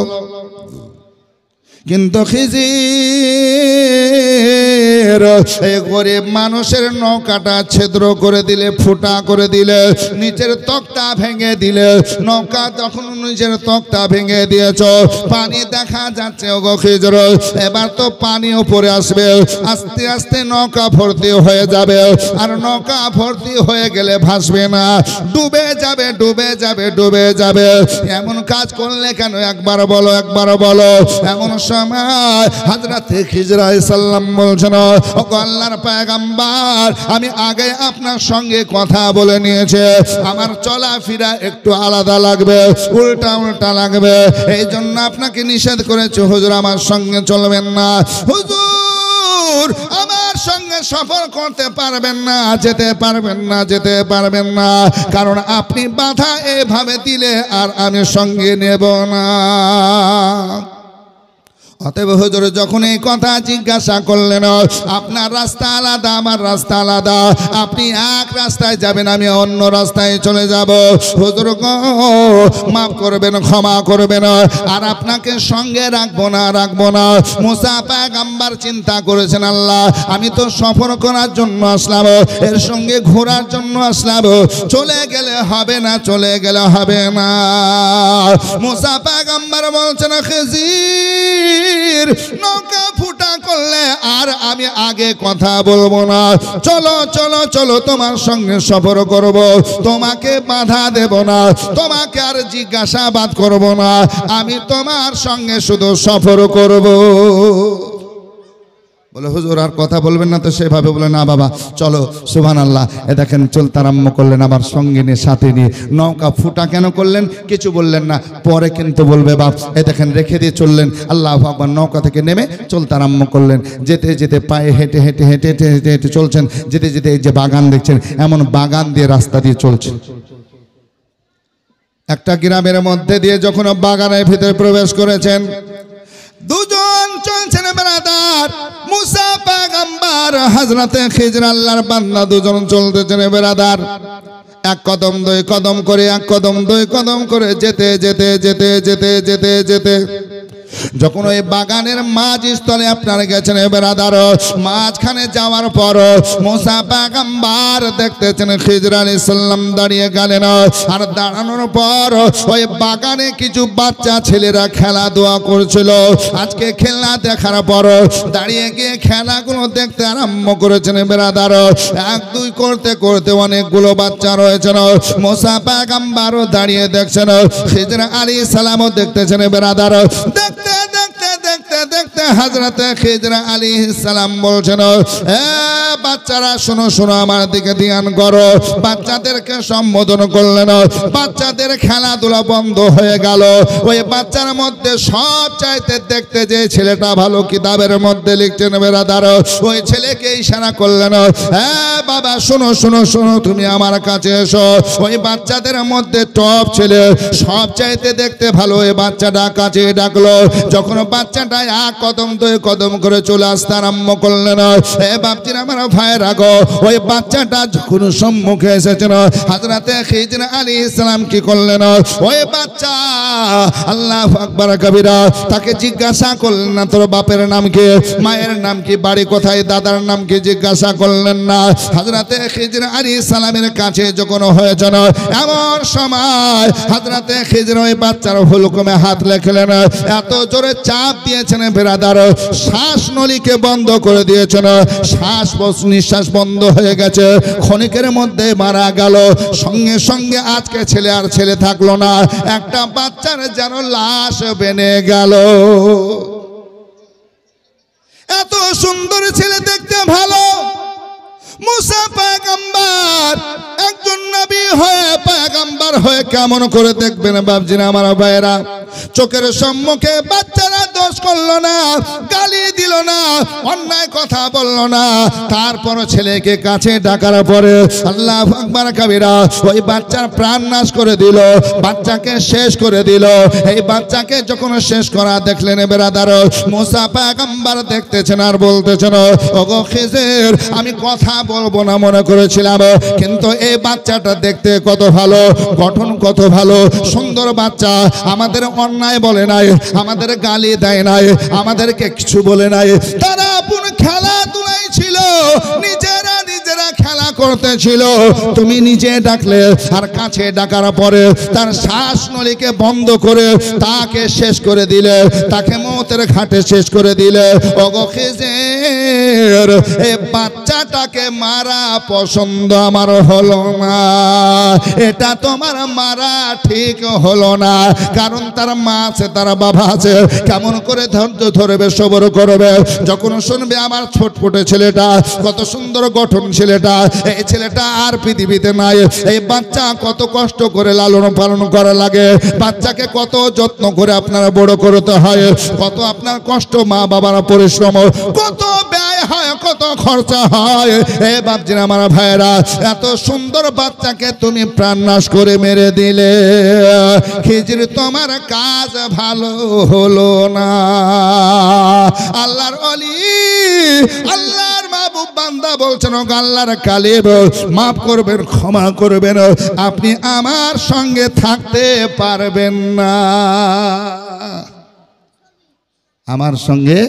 কিন্তু খিজির এই গরিব মানুষের নৌকাটা ছিদ্র করে দিলে, ফুটা করে দিলে, নিচের তক্তা ভেঙে দিলে, নৌকা যখন নিচের তক্তা ভেঙে দিয়েছ পানি দেখা যাচ্ছে ওগো খিজির, এবার তো পানি উপরে আসবে, আস্তে আস্তে নৌকা ভর্তি হয়ে যাবে, আর নৌকা ভর্তি হয়ে গেলে ভাসবে না, ডুবে যাবে ডুবে যাবে ডুবে যাবে। এমন কাজ করলে কেন? একবার বলো, একবার বলো। এমন হযরতে খিজর আলাইহিস সালাম বলছেন ওগো আল্লাহর পয়গম্বর, আমি আগে আপনার সঙ্গে কথা বলে নিয়েছি, আমার চলাফেরা একটু আলাদা লাগবে, উল্টা উল্টা লাগবে, এই জন্য আপনাকে নিষেধ করেছি হুজুর আমার সঙ্গে চলবেন না, হুজুর আমার সঙ্গে সফর করতে পারবেন না, যেতে পারবেন না, যেতে পারবেন না, কারণ আপনি বাধা এভাবে দিলে আর আমি সঙ্গে নেব না। অতএব হুজুর যখন এই কথা জিজ্ঞাসা করলেন, আপনার রাস্তা আলাদা, আমার রাস্তা আলাদা, আপনি এক রাস্তায় যাবেন, আমি অন্য রাস্তায় চলে যাব, হুজুর গো মাফ করবেন, ক্ষমা করবেন, আর আপনাকে সঙ্গে রাখবো না, রাখবো না। মুসা পয়গম্বর চিন্তা করেছেন আল্লাহ আমি তো সফর করার জন্য আসলাম, এর সঙ্গে ঘোরার জন্য আসলাম, চলে গেলে হবে না, চলে গেলে হবে না। মুসা পয়গম্বর বলছেন খিজির নৌকা ফুটা করলে আর আমি আগে কথা বলবো না, চলো চলো চলো তোমার সঙ্গে সফর করব, তোমাকে বাধা দেব না, তোমাকে আর জিজ্ঞাসাবাদ করব না, আমি তোমার সঙ্গে শুধু সফর করব। বলে হুজুর আর কথা বলবেন না তো? সেভাবে বলে না বাবা চলো সুবহানাল্লাহ। এ দেখেন চলতে আরম্ভ করলেন, আবার সঙ্গে নিয়ে সাথে নিয়ে। নৌকা ফুটা কেন করলেন? কিছু বললেন না, পরে কিন্তু বলবে বাপ। এ দেখেন রেখে দিয়ে চললেন, আল্লাহু আকবার। নৌকা থেকে নেমে চলতে আরম্ভ করলেন। যেতে যেতে পায়ে হেঁটে হেঁটে হেঁটে হেঁটে হেঁটে হেঁটে চলছেন। যেতে যেতে এই যে বাগান দেখছেন, এমন বাগান দিয়ে রাস্তা দিয়ে চলছেন। একটা গ্রামের মধ্যে দিয়ে যখন বাগানের ভিতরে প্রবেশ করেছেন, দুজন চলছেন বেরাদার, মুসা পয়গম্বর হযরতে খিজর আল্লাহর বান্দা, দুজন চলতেছেন বেরাদার। এক কদম দুই কদম করে, এক কদম দুই কদম করে যেতে যেতে যেতে যেতে যেতে যেতে যখন ওই বাগানের মাঝস্থলে আপনারা গেছেন বেরাদার, মাঝখানে যাওয়ার পর মুসা পয়গম্বর দেখতেছেন খিজর আলাইহিস সালাম দাঁড়িয়ে গেলেন। আর দাঁড়ানোর পর ওই বাগানে কিছু বাচ্চা ছেলেরা খেলাধুলা করছিল। আজকে খেলা দেখার পর দাঁড়িয়ে গিয়ে খেলাগুলো দেখতে আরম্ভ করেছেন বেরাদার। এক দুই করতে করতে অনেকগুলো বাচ্চা রয়েছেন। মুসা পয়গম্বর দাঁড়িয়ে দেখছেন, খিজর আলাইহিস সালামও দেখতেছেন বেরাদার। দেখতে দেখতে দেখতে দেখতে হযরতে খিজর আলাইহিস সালাম বলছেন, এ বাচ্চারা শোনো শোনো, আমার দিকে ধ্যান করো। বাচ্চাদেরকে সম্বোধন করলেন। বাচ্চাদের খেলাধুলা বন্ধ হয়ে গেল। ওই বাচ্চার মধ্যে সব চাইতে দেখতে যে ছেলেটা ভালো, কিতাবের মধ্যে লিখছেন বেরাদার, ওই ছেলেকে ইশারা করলেন, হ্যাঁ বাবা শোনো শোনো শোনো, তুমি আমার কাছে এসো। ওই বাচ্চাদের মধ্যে টপ ছেলে, সব চাইতে দেখতে ভালো, ওই বাচ্চাটা কাছে ডাকলো। যখন বাচ্চাটা এক কদম দুই কদম করে চলে আসতে আরম্ভ করলেন, এ বাপজির আমার ভাইরা গো, ওই বাচ্চাটা যখন সম্মুখে এসেছেন, হযরতে খিজর আলাইহিস সালাম কি করলেন? ওই বাচ্চা আল্লাহু আকবার কবিরা, তাকে জিজ্ঞাসা করলেন না তোর বাপের নাম কি, মায়ের নাম কি, বাড়ি কোথায়, দাদার নাম কি, জিজ্ঞাসা করলেন না। হযরতে খিজর আলাইহিস সালামের কাছে যখন হয়েছেন, এমন সময় হযরতে খিজর ওই বাচ্চার হুলুকুমে হাত লেখলেন। এত জোরে চাপ দিয়েছেন বেরাদার, শ্বাস নলিকে বন্ধ করে দিয়েছেন। শ্বাস নিঃশ্বাস বন্ধ হয়ে গেছে, ক্ষণিকের মধ্যে মারা গেল। সঙ্গে সঙ্গে আজকে ছেলে আর ছেলে থাকলো না, একটা বাচ্চার যেন লাশ বেনে গেল। এত সুন্দর ছেলে, দেখতে ভালো, মুসা পয়গম্বর একজন নবী হয়ে পয়গম্বর হয়ে কেমন করে দেখবেন বাপজিরা আমার ভাইয়েরা? চোখের সম্মুখে বাচ্চারা দোষ করলো না, গালি দিল না, অন্যায় কথা বলল না। তারপর ছেলেকে কাছে ডাকার পরে আল্লাহু আকবার কবিরা, ওই বাচ্চার প্রাণ নাশ করে দিল, বাচ্চাকে শেষ করে দিল। এই বাচ্চাকে যখন শেষ করা দেখলেন বেরাদার, মুসা পয়গম্বর দেখতেছেন আর বলতেছেন, ওগো খিজর, আমি কথা বলবো না মনে করেছিলাম, কিন্তু এই বাচ্চাটা দেখতে কত ভালো, গঠন কত ভালো, সুন্দর বাচ্চা। আমাদের অন্যায় বলে নাই, আমাদের গালি দেয় নাই, আমাদেরকে কিছু বলে নাই। তারা আপন খেলাধুলাই ছিল, নিজেরা নিজেরা খেলা করতেছিল। তুমি নিজে ডাকলে আর কাছে ডাকার পরে তার শ্বাস নলিকে বন্ধ করে তাকে শেষ করে দিলে, তাকে মওতের ঘাটে শেষ করে দিলে। ওগো খিজর, এই বাচ্চাটাকে মারা পছন্দ আমার হলো না, এটা তোমার মারা ঠিক হলো না। কারণ তার মা আছে, তার বাবা আছে, কেমন করে ধৈর্য ধরবে, সবর করবে? যখন শুনবে আমার ছোটফুটে ছেলেটা, কত সুন্দর গঠন ছেলেটা, এই ছেলেটা আর পৃথিবীতে নাই, এই বাচ্চা কত কষ্ট করে লালন পালন করা লাগে, বাচ্চাকে কত যত্ন করে আপনারা বড় করতে হয়, কত আপনার কষ্ট, মা বাবার পরিশ্রম, কত ব্যয় হয়, কত খরচা হয়। এ বাপজিরা আমার ভাইয়েরা, এত সুন্দর বাচ্চাকে তুমি প্রাণ নাশ করে মেরে দিলে। খিজর, তোমার কাজ ভালো হলো না। আল্লাহর ওলি, আল্লাহর মাহবুব বান্দা বলছেন, ও আল্লাহর কালিব, মাফ করবেন, ক্ষমা করবেন, আপনি আমার সঙ্গে থাকতে পারবেন না, আমার সঙ্গে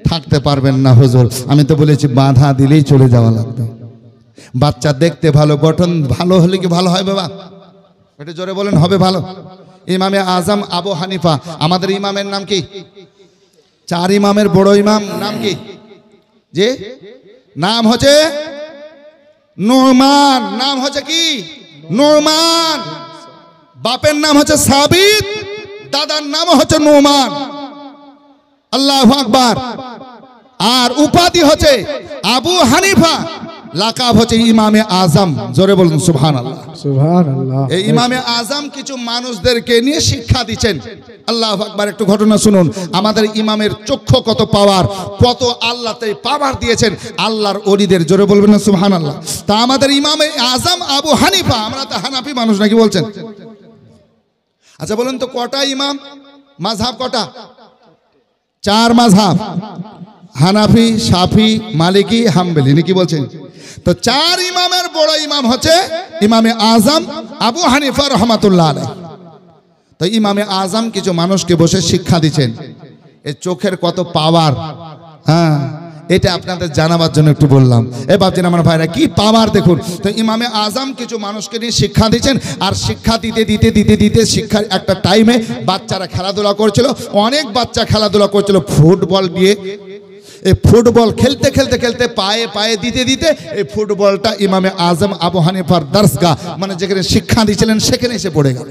থাকতে পারবেন না হুজুর। আমি তো বলেছি বাধা দিলেই চলে যাওয়া লাগবে। বাচ্চা দেখতে ভালো, গঠন ভালো হলে কি ভালো হয় বাবা? এটা জোরে বলেন, হবে ভালো? ইমামে আজম আবু হানিফা, আমাদের ইমামের নাম কি? চার ইমামের বড় ইমাম নাম কি? যে নাম হচ্ছে নুমান। নাম হচ্ছে কি? নুমান। বাপের নাম হচ্ছে সাবিত, দাদার নাম হচ্ছে নুমান। আল্লাহু আকবার। আর উপাধি হচ্ছে আবু হানিফা, লাকাব হচ্ছে ইমামে আজম। জোরে বলুন সুবহানাল্লাহ। সুবহানাল্লাহ। এই ইমামে আজম কিছু মানুষদেরকে নিয়ে শিক্ষা দিচ্ছেন। আল্লাহু আকবার। একটু ঘটনা শুনুন। আমাদের ইমামের চক্ষু কত পাওয়ার, কত আল্লাহতে পাওয়ার দিয়েছেন আল্লাহর ওলিদের। জোরে বলবেন না সুবহানাল্লাহ। তা আমাদের ইমামে আজম আবু হানিফা, আমরা তো হানাফি মানুষ নাকি বলছেন? আচ্ছা বলুন তো কটা ইমাম? মাযহাব কটা? 4 মাযহাব, হানাফি, শাফি, মালিকি, হাম্বলি, নাকি বলছেন? তো 4 ইমামের বড় ইমাম হচ্ছে ইমামে আজম আবু হানিফা রহমাতুল্লাহ আলাইহি। তো ইমামে আজম কিছু মানুষকে বসে শিক্ষা দিচ্ছেন। এই চোখের কত পাওয়ার, হ্যাঁ, এটা আপনাদের জানাবার জন্য একটু বললাম। এ বাপজিন আমার ভাইরা, কি পাওয়ার দেখুন। তো ইমামে আজম কিছু মানুষকে নিয়ে শিক্ষা দিচ্ছেন, আর শিক্ষা দিতে দিতে দিতে দিতে শিক্ষার একটা টাইমে বাচ্চারা খেলাধুলা করছিল, অনেক বাচ্চা খেলাধুলা করছিল ফুটবল দিয়ে। এই ফুটবল খেলতে খেলতে খেলতে পায়ে পায়ে দিতে দিতে এই ফুটবলটা ইমামে আজম আবু হানিফার দরসগাহ, মানে যেখানে শিক্ষা দিয়েছিলেন সেখানে এসে পড়ে গেল।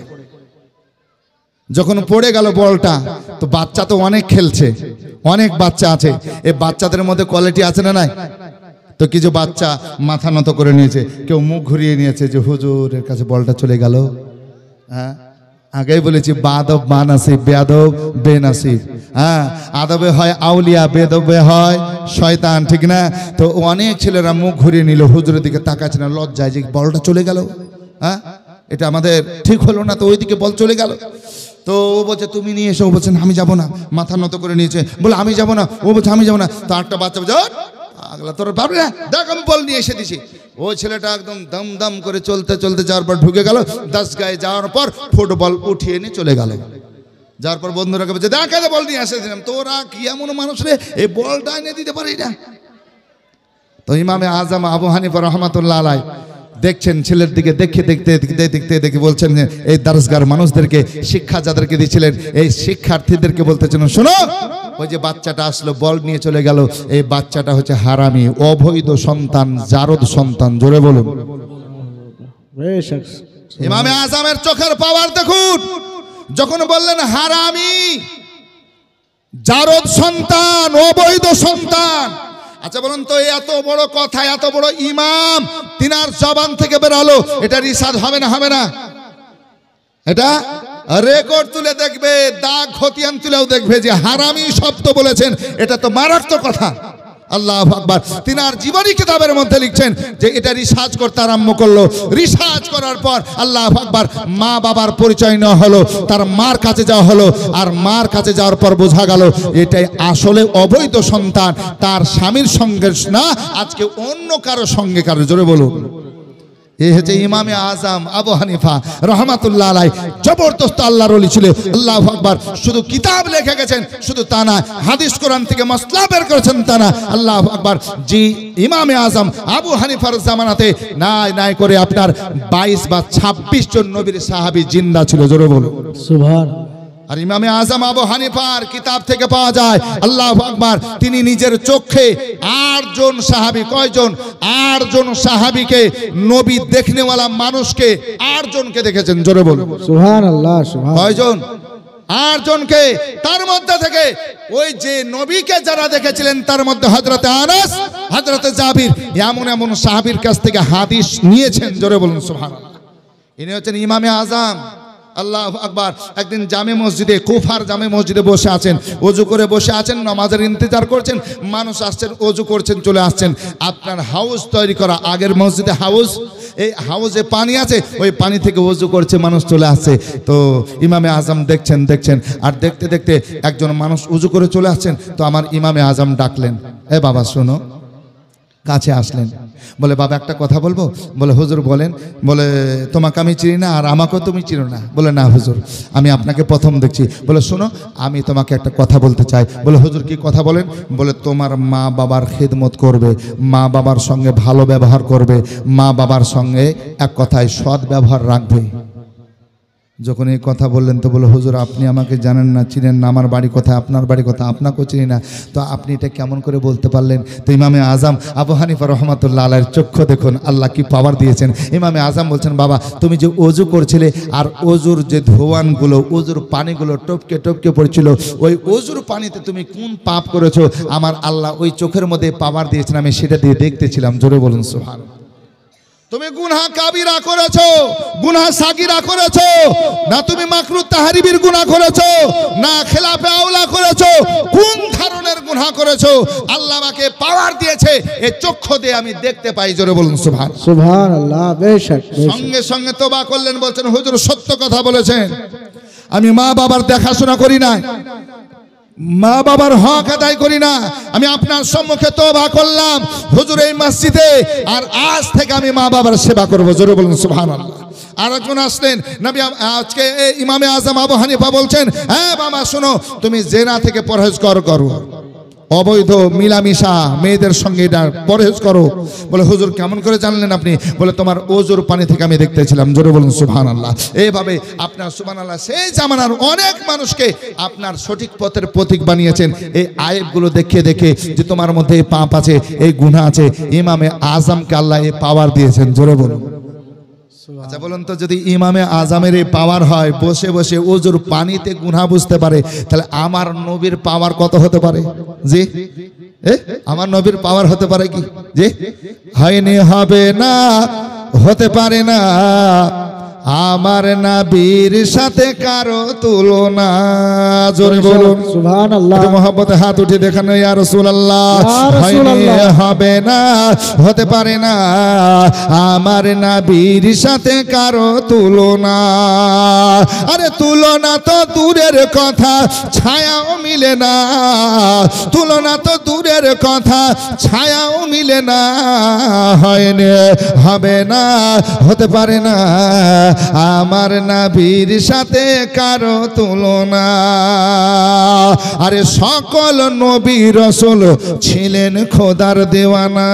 যখন পড়ে গেল বলটা, তো বাচ্চা তো অনেক খেলছে, অনেক বাচ্চা আছে, এই বাচ্চাদের মধ্যে কোয়ালিটি আছে না নাই? তো কিছু বাচ্চা মাথা নত করে নিয়েছে, কেউ মুখ ঘুরিয়ে নিয়েছে যে হুজুরের কাছে বলটা চলে গেল। হ্যাঁ, আগেই বলেছি বাদব বানাসিব, বেয়াদব বেনাসিব। হ্যাঁ, আদবে হয় আউলিয়া, বেদবে হয় শয়তান, ঠিক না? তো অনেক ছেলেরা মুখ ঘুরিয়ে নিল, হুজুরের দিকে তাকাচ্ছে না, লজ্জায় যে বলটা চলে গেল। হ্যাঁ, এটা আমাদের ঠিক হলো না, তো ওইদিকে বল চলে গেল। তো ও বলছে তুমি নিয়ে এসো, ও বলছেন আমি যাবো না, মাথা নত করে নিয়েছে, বলে আমি যাবো না, ও বলছে আমি যাবো না। তো একটা বাচ্চা বলছে আগলা তোর পারবি না, দেখ আমি বল নিয়ে এসে দিছি। ওই ছেলেটা একদম দম দম করে চলতে চলতে যাওয়ার পর ঢুকে গেল দরসগাহে, যাওয়ার পর ফুটবল উঠিয়ে নিয়ে চলে গেল। যাওয়ার পর বন্ধুরাকে বলছে দেখ বল নিয়ে এসে দিলাম। তোরা কি এমন মানুষ রে, এই বলটা এনে দিতে পারি না? তো ইমামে আজম আবু হানিফা রহমাতুল্লাহ আলাইহি দেখছেন ছেলের দিকে, দেখে দেখতে দেখতে দেখতে দেখে বলছেন যে এই দরসগার মানুষদেরকে শিক্ষা যাদেরকে দিয়েছিলেন, এই শিক্ষার্থীদেরকে বলতেছেন শোনো, ওই যে বাচ্চাটা আসলো বল নিয়ে চলে গেল, এই বাচ্চাটা হচ্ছে হারামি, অবৈধ সন্তান, জারদ সন্তান। জোরে বলুন। ইমামে আজমের চোখের পাওয়ার দেখুন। যখন বললেন হারামি, জারদ সন্তান, অবৈধ সন্তান, আচ্ছা বলুন তো এত বড় কথা, এত বড় ইমাম, তিনার জবান থেকে বেরোলো, এটা রিসাদ হবে না? হবে না? এটা রেকর্ড তুলে দেখবে, দাগ খতিয়ান তুলেও দেখবে যে হারামি শব্দ বলেছেন, এটা তো মারাত্মক কথা। আল্লাহু আকবার। তিনার জীবনী কিতাবের মধ্যে লিখছেন যে এটা রিসার্চ করতে আরম্ভ করলো। রিসার্চ করার পর আল্লাহু আকবার, মা বাবার পরিচয় নেওয়া হলো, তার মার কাছে যাওয়া হলো, আর মার কাছে যাওয়ার পর বোঝা গেল এটাই আসলে অবৈধ সন্তান, তার স্বামীর সঙ্গে না, আজকে অন্য কারো সঙ্গে। কারো জোরে বলুন। এই হচ্ছে ইমামে আজম আবু হানিফা রহমাতুল্লাহ আলাইহি। জবরদস্ত আল্লাহর ওলি ছিল। আল্লাহু আকবার। শুধু কিতাব লিখে গেছেন শুধু তা না, হাদিস কোরআন থেকে মাসলা বের করেছেন তা না। আল্লাহু আকবার। জি ইমামে আজম আবু হানিফার জামানাতে নাই নাই করে আপনার 22 বা 26 জন নবীর সাহাবী জিন্দা ছিল। জোরে বলুন সুবহানাল্লাহ। আর ইমামে আজম আবু হানিফার কিতাব থেকে পাওয়া যায়, আল্লাহু আকবার, তিনি নিজের চোখে 8 জন সাহাবী, কয়জন? 8 জন সাহাবীকে, নবী দেখনেওয়ালা মানুষকে 8 জনকে দেখেছেন। জোরে বলুন সুবহানাল্লাহ। সুবহানাল্লাহ। কয়জন? 8 জনকে। তার মধ্যে থেকে ওই যে নবীকে যারা দেখেছিলেন তার মধ্যে হযরতে আনাস, হযরতে জাবির, এমন এমন সাহাবীর কাছ থেকে হাদিস নিয়েছেন। জোরে বলুন সুবহানাল্লাহ। ইনি হচ্ছেন ইমামে আজম। আল্লাহু আকবার। একদিন জামে মসজিদে, কুফার জামে মসজিদে বসে আছেন, ওযু করে বসে আছেন, নামাজের ইন্তজার করছেন, মানুষ আসছেন, ওযু করছেন, চলে আসছেন। আপনার হাউস তৈরি করা, আগের মসজিদে হাউস, এই হাউসে পানি আছে, ওই পানি থেকে ওযু করছে, মানুষ চলে আসছে। তো ইমামে আজম দেখছেন দেখছেন, আর দেখতে দেখতে একজন মানুষ ওযু করে চলে আসছেন। তো আমার ইমামে আজম ডাকলেন, এ বাবা শোনো। কাছে আসলেন, বলে বাবা একটা কথা বলবো? বলে হুজুর বলেন। বলে তোমাকে আমি চিনি না আর আমাকেও তুমি চিনো না। বলে না হুজুর, আমি আপনাকে প্রথম দেখছি। বলে শোনো, আমি তোমাকে একটা কথা বলতে চাই। বলে হুজুর কি কথা বলেন? বলে তোমার মা বাবার খিদমত করবে, মা বাবার সঙ্গে ভালো ব্যবহার করবে, মা বাবার সঙ্গে এক কথায় সৎ ব্যবহার রাখবে। যখন এই কথা বললেন তো বলে, হুজুর আপনি আমাকে জানেন না, চিনেন না, আমার বাড়ি কোথায়, আপনার বাড়ি কোথায়, আপনাকেও চিনি না, তো আপনি এটা কেমন করে বলতে পারলেন? তো ইমামে আজম আবু হানিফা রহমাতুল্লাহ আলাইহির চক্ষু দেখুন আল্লাহ কি পাওয়ার দিয়েছেন। ইমামে আজম বলছেন, বাবা তুমি যে ওযু করছিলে আর ওযুর যে ধোয়ানগুলো, ওযুর পানিগুলো টপকে টপকে পড়ছিল, ওই ওযুর পানিতে তুমি কোন পাপ করেছো, আমার আল্লাহ ওই চোখের মধ্যে পাওয়ার দিয়েছেন, আমি সেটা দিয়ে দেখতেছিলাম। জোরে বলুন সুবহানাল্লাহ। তুমি গুনাহ কাবিরা করেছো, গুনাহ সাগীরা করেছো না, তুমি মাকরুহ তাহরিবির গুনাহ করেছো না, খেলাফে আওলা করেছো, কোন ধরনের গুনাহ করেছো? আল্লাহ আমাকে পাওয়ার দিয়েছে, এই চক্ষু দিয়ে আমি দেখতে পাই। জোরে বলুন সুবহানাল্লাহ। সুবহানাল্লাহ। বেশক সঙ্গে সঙ্গে তওবা করলেন, বলছেন হুজুর সত্য কথা বলেছেন, আমি মা বাবার দেখাশোনা করি না, মা বাবার হক আদায় করি না, আমি আপনার সম্মুখে তওবা করলাম হুজুর এই মসজিদে, আর আজ থেকে আমি মা বাবার সেবা করব। জোরে বলুন সুবহানাল্লাহ। আরেকজন আসলেন, নবী আজকে ইমামে আজম আবু হানিফা বলছেন, হ্যাঁ বাবা শোনো, তুমি জেনা থেকে পরহেজ করো, অবৈধ মিলামিশা মেয়েদের সঙ্গে এটা পরহেজ করো। বলে হুজুর কেমন করে জানলেন আপনি? বলে তোমার ওযুর পানি থেকে আমি দেখতেছিলাম। জোরে বলুন সুবহানাল্লাহ। এইভাবে আপনার সুবহানাল্লাহ সেই জামানার অনেক মানুষকে আপনার সঠিক পথের প্রতীক বানিয়েছেন, এই আয়েবগুলো দেখে দেখে যে তোমার মধ্যে এই পাপ আছে, এই গুনাহ আছে, ইমামে আজমকে আল্লাহ এই পাওয়ার দিয়েছেন। জোরে বলুন। আচ্ছা বলুন তো, যদি ইমামে আজমের এই পাওয়ার হয়, বসে বসে ওযুর পানিতে গুনাহ বুঝতে পারে, তাহলে আমার নবীর পাওয়ার কত হতে পারে? জি আমার নবীর পাওয়ার হতে পারে কি? জি হয়নি, হবে না, হতে পারে না, আমার নবীর সাথে কারো তুলনা। জোরে বলুন সুবহানাল্লাহ। মোহাম্মতে হাত উঠে দেখান, ইয়া রাসূলুল্লাহ, হয়নি, হবে না, হতে পারে না, আমার নবীর সাথে কারো তুলনা। আরে তুলনা তো দূরের কথা, ছায়াও মিলে না, তুলনা তো দূরের কথা, ছায়াও মিলে না, হয়নি, হবে না, হতে পারে না, আমার নবীর সাথে কারো তুলনা। আরে সকল নবী রাসূল ছিলেন খোদার দেওয়ানা।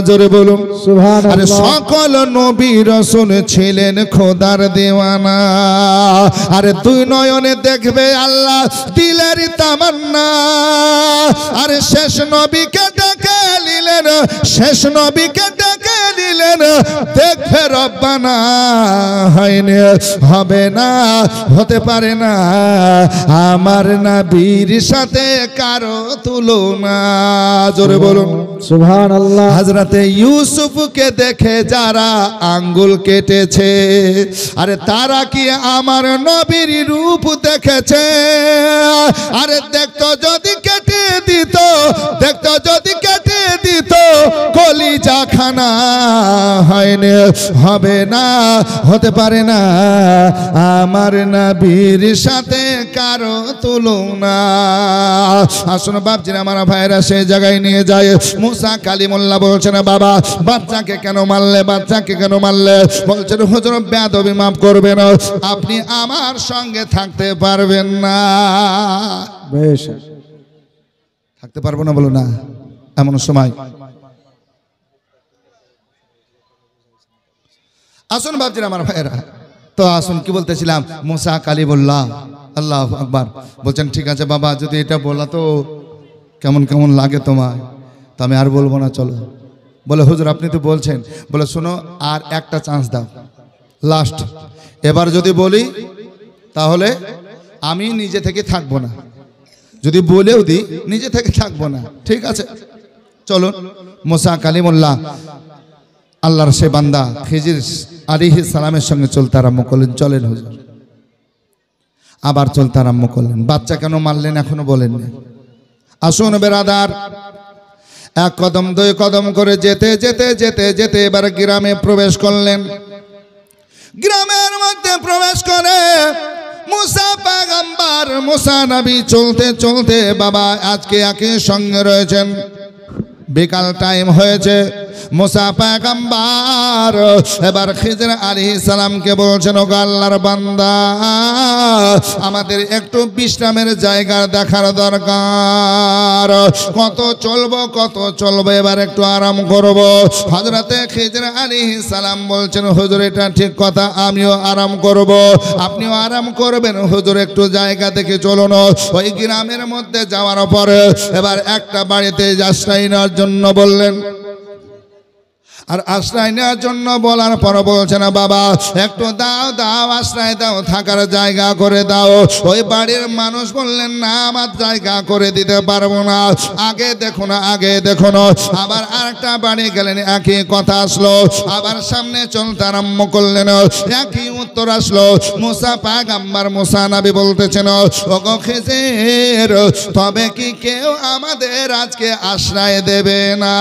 জোরে বলুন সুবহানাল্লাহ। আরে সকল নবী রাসূল ছিলেন খোদার দেওয়ানা। আরে দুই নয়নে দেখবে আল্লাহ দিলের তামান্না। আরে শেষ নবীকে ডেকে নিলেন, শেষ নবীকে ডেকে নিলেন, দেখবে রব্বানা, হয়নি, হবে না, হতে পারে না, আমার নবীর সাথে কারো তুলনা। জোরে বলুন সুবহানাল্লাহ। হযরতে ইউসুফকে দেখে যারা আঙ্গুল কেটেছে, আরে তারা কি আমার নবীর রূপ দেখেছে? আরে দেখতো যদি কেটে দিত, দেখতো যদি কেটে দিত কলিজা খানা, হয়নি, হবে না, হতে পারে না, আমার নবীর সাথে কারো তুলনা। আসুন বাপজিরা, আমার ভাইরা সেই জায়গায় নিয়ে যায়। মুসা কালিমুল্লাহ বলছেন, বাবা বাচ্চাকে কেন মারলে, বাচ্চাকে কেন মারলে? বলছেন হুজুর বেয়াদবি মাফ করবেন, আপনি আমার সঙ্গে থাকতে পারবেন না। বেশ থাকতে পারবো না বলো না, এমন সময়। আসুন বাপজিরা আমার ভাইরা, তো আসুন কি বলতেছিলাম, মুসা কালিমুল্লাহ, আল্লাহু আকবার। বলছেন ঠিক আছে বাবা, যদি এটা বলা তো কেমন কেমন লাগে তোমার, তো আমি আর বলবো না, চলো। বলে হুজুর আপনি তো বলছেন, বলে শোনো আর একটা চান্স দাও, লাস্ট, এবার যদি বলি তাহলে আমি নিজে থেকে থাকবো না, যদি বলেও দিই নিজে থেকে থাকবো না, ঠিক আছে চলো। মুসা কালিমুল্লাহ আল্লাহর সে বান্দা খিজির আলাইহিস সালামের সঙ্গে চলতে আরম্ভ করলেন। চলেন হুজুর, আবার চলতে আরম্ভ করলেন। বাচ্চা কেন মারলেন এখনো বলেন না। আসুন বেরাদার, এক কদম দুই কদম করে যেতে যেতে যেতে যেতে এবার গ্রামে প্রবেশ করলেন। গ্রামের মধ্যে প্রবেশ করে মুসা পয়গম্বর, মুসা নবী চলতে চলতে বাবা আজকে একই সঙ্গে রয়েছেন। বিকাল টাইম হয়েছে, মুসা পয়গম্বর এবার খিজির আলাইহিস সালামকে বলছেন, ও আল্লাহর বান্দা আমাদের একটু বিশ্রামের জায়গা দেখার দরকার। কত চলবো এবার একটু আরাম করব। হযরতে খিজর আলাইহিস সালাম বলছেন, হুজুর এটা ঠিক কথা, আমিও আরাম করব, আপনিও আরাম করবেন। হুজুর একটু জায়গা দেখে চলুন। ওই গ্রামের মধ্যে যাওয়ার পরে এবার একটা বাড়িতে আশ্রয় নেওয়ার জন্য বললেন। আর আশ্রয় নেওয়ার জন্য বলার পর বলছে না, বাবা একটু দাও আশ্রয় দাও, থাকার জায়গা করে দাও। ওই বাড়ির মানুষ বললেন, না আমার জায়গা করে দিতে পারবো না, আগে দেখো না। আবার আরেকটা বাড়ি গেলেন, একই কথা আসলো। আবার সামনে চলতে আরম্ভ করলেন, একই উত্তর আসলো। মুসা পয়গম্বর মুসা নবী বলতেছেন, ওগো খিজির, তবে কি কেউ আমাদের আজকে আশ্রয় দেবে না?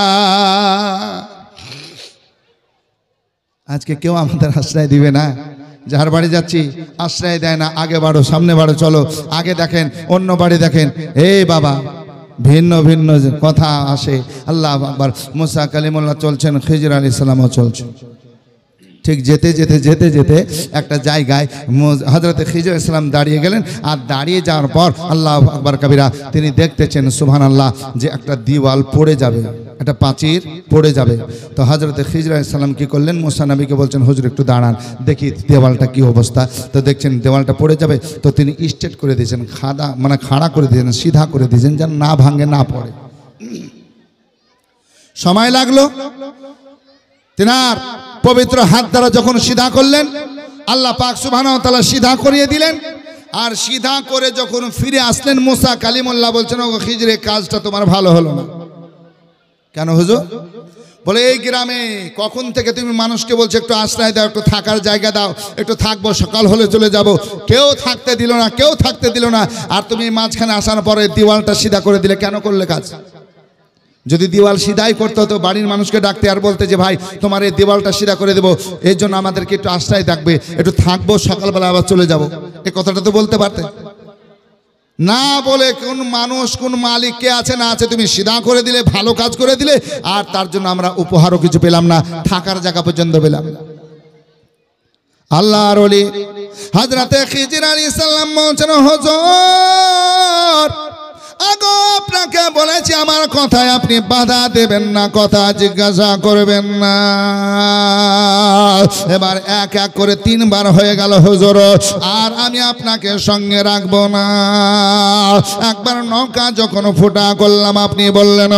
আজকে কেউ আমাদের আশ্রয় দিবে না? যার বাড়ি যাচ্ছি আশ্রয় দেয় না, আগে বাড়ো, সামনে বাড়ো, চলো, আগে দেখেন, অন্য বাড়ি দেখেন। এই বাবা, ভিন্ন ভিন্ন কথা আসে। আল্লাহ আকবার। মুসা কালিমুল্লাহ চলছেন, খিজির আলাইহিস সালামও চলছেন। ঠিক যেতে একটা জায়গায় হযরতে খিজর আলাইহিস সালাম দাঁড়িয়ে গেলেন। আর দাঁড়িয়ে যাওয়ার পর আল্লাহু আকবার কবিরা, তিনি দেখতেছেন সুবহানাল্লাহ যে একটা দিওয়াল পড়ে যাবে, একটা প্রাচীর পড়ে যাবে। তো হযরতে খিজর আলাইহিস সালাম কি করলেন, মুসা নবীকে বলছেন, হুজুর একটু দাঁড়ান, দেখি দেওয়ালটা কি অবস্থা। তো দেখছেন দেওয়ালটা পড়ে যাবে। তো তিনি স্ট্রেট করে দিয়েছেন, খাড়া করে দিয়েছেন, সিধা করে দিয়েছেন, যেন না ভাঙে, না পড়ে। সময় লাগলো। তিনার পবিত্র হাত দ্বারা যখন সিধা করলেন, আল্লাহ পাক সুবহানাহু ওয়া তাআলা সিধা করিয়ে দিলেন। আর সিধা করে যখন ফিরে আসলেন, মুসা কালিমুল্লাহ বলছেন, ও খিজরে, কাজটা তোমার ভালো হলো না। কেন হুজুর? বলে, এই গ্রামে কখন থেকে তুমি মানুষকে বলছো একটু আশ্রয় দাও, একটু থাকার জায়গা দাও, একটু থাকবো, সকাল হলে চলে যাব, কেউ থাকতে দিল না। আর তুমি মাঝখানে আসার পরে দেওয়ালটা সিধা করে দিলে। কেন করলে কাজ? যদি দেওয়াল সিধাই করতে হতো, বাড়ির মানুষকে ডাকতে আর বলতে যে ভাই তোমার এই দেওয়ালটা সিধা করে দেবো, এর জন্য আমাদেরকে একটু আশ্রয় থাকবে, একটু থাকবো, সকালবেলা আবার চলে যাব, এই কথাটা তো বলতে পারতে। না বলে কোন মানুষ, কোন মালিক কে আছে না আছে, তুমি সিধা করে দিলে, ভালো কাজ করে দিলে, আর তার জন্য আমরা উপহারও কিছু পেলাম না, থাকার জায়গা পর্যন্ত পেলাম না। আল্লাহর ওলি হযরতে খিজির আলাইহিস সালাম বলছেন, হুজুর আগো আপনাকে বলেছি আমার কথায় আপনি বাধা দেবেন না, কথা জিজ্ঞাসা করবেন না। এবার এক এক করে 3 বার হয়ে গেল, হুজুর আর আমি আপনাকে সঙ্গে রাখবো না। একবার নৌকা যখন ফুটা করলাম, আপনি বললেন,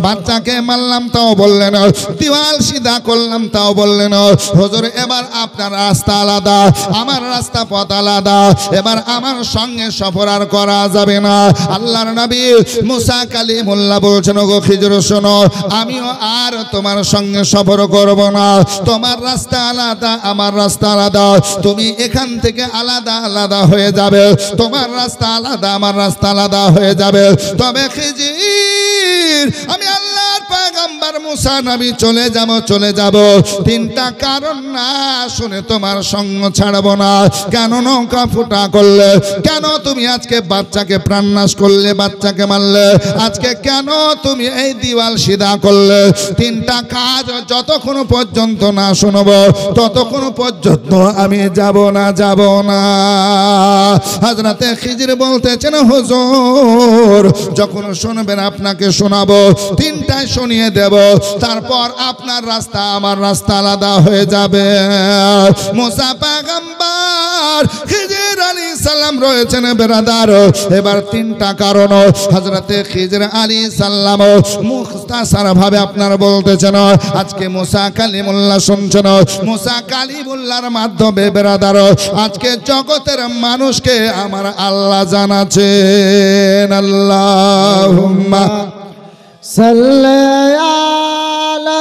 বাচ্চাকে মারলাম তাও বললেন, দেওয়াল সিধা করলাম তাও বললেন। হুজুর এবার আপনার রাস্তা আলাদা, আমার রাস্তা পথ আলাদা, এবার আমার সঙ্গে সফর আর করা যাবে না। আল্লাহর নবী মুসা কালিমুল্লাহ বলছেন, গো খিজর শোনো, আমিও আর তোমার সঙ্গে সফর করব না, তোমার রাস্তা আলাদা, আমার রাস্তা আলাদা, তুমি এখান থেকে আলাদা হয়ে যাবে, তোমার রাস্তা আলাদা, আমার রাস্তা আলাদা হয়ে যাবে। তবে খিজির, আমি আল্লাহর পয়গম্বর মুসা নবী চলে যাব 3টা কারণ না শুনে তোমার সঙ্গ ছাড়ব না। কেন নৌকা ফুটা করলে? কেন তুমি আজকে বাচ্চাকে প্রাণনাশ করলে, বাচ্চাকে মারলে? আজকে কেন তুমি এই দেওয়াল সিধা করলে? 3টা কাজ যতক্ষণ পর্যন্ত না শুনব, ততক্ষণ পর্যন্ত আমি যাব না। হযরতে খিজির বলতেছেন, হুজুর যখন শুনবেন আপনাকে শোনাবো, 3টায় শুনিয়ে দেব, তারপর আপনার রাস্তা আমার রাস্তা আলাদা হয়ে যাবে। মুসা পয়গম্বর খিজির আলাইহিস সালাম রয়েছেন বেরাদার। এবার 3টা কারণ হযরতে খিজির আলাইহিস সালাম মুখতাসার ভাবে আপনার বলতেছেন। আজকে মুসা কালিমুল্লাহ শুনছেন, মুসা কালিমুল্লাহর মাধ্যমে বেরাদার আজকে জগতের মানুষকে আমার আল্লাহ জানাচ্ছেন। আল্লাহুম্মা সাল্লি আলা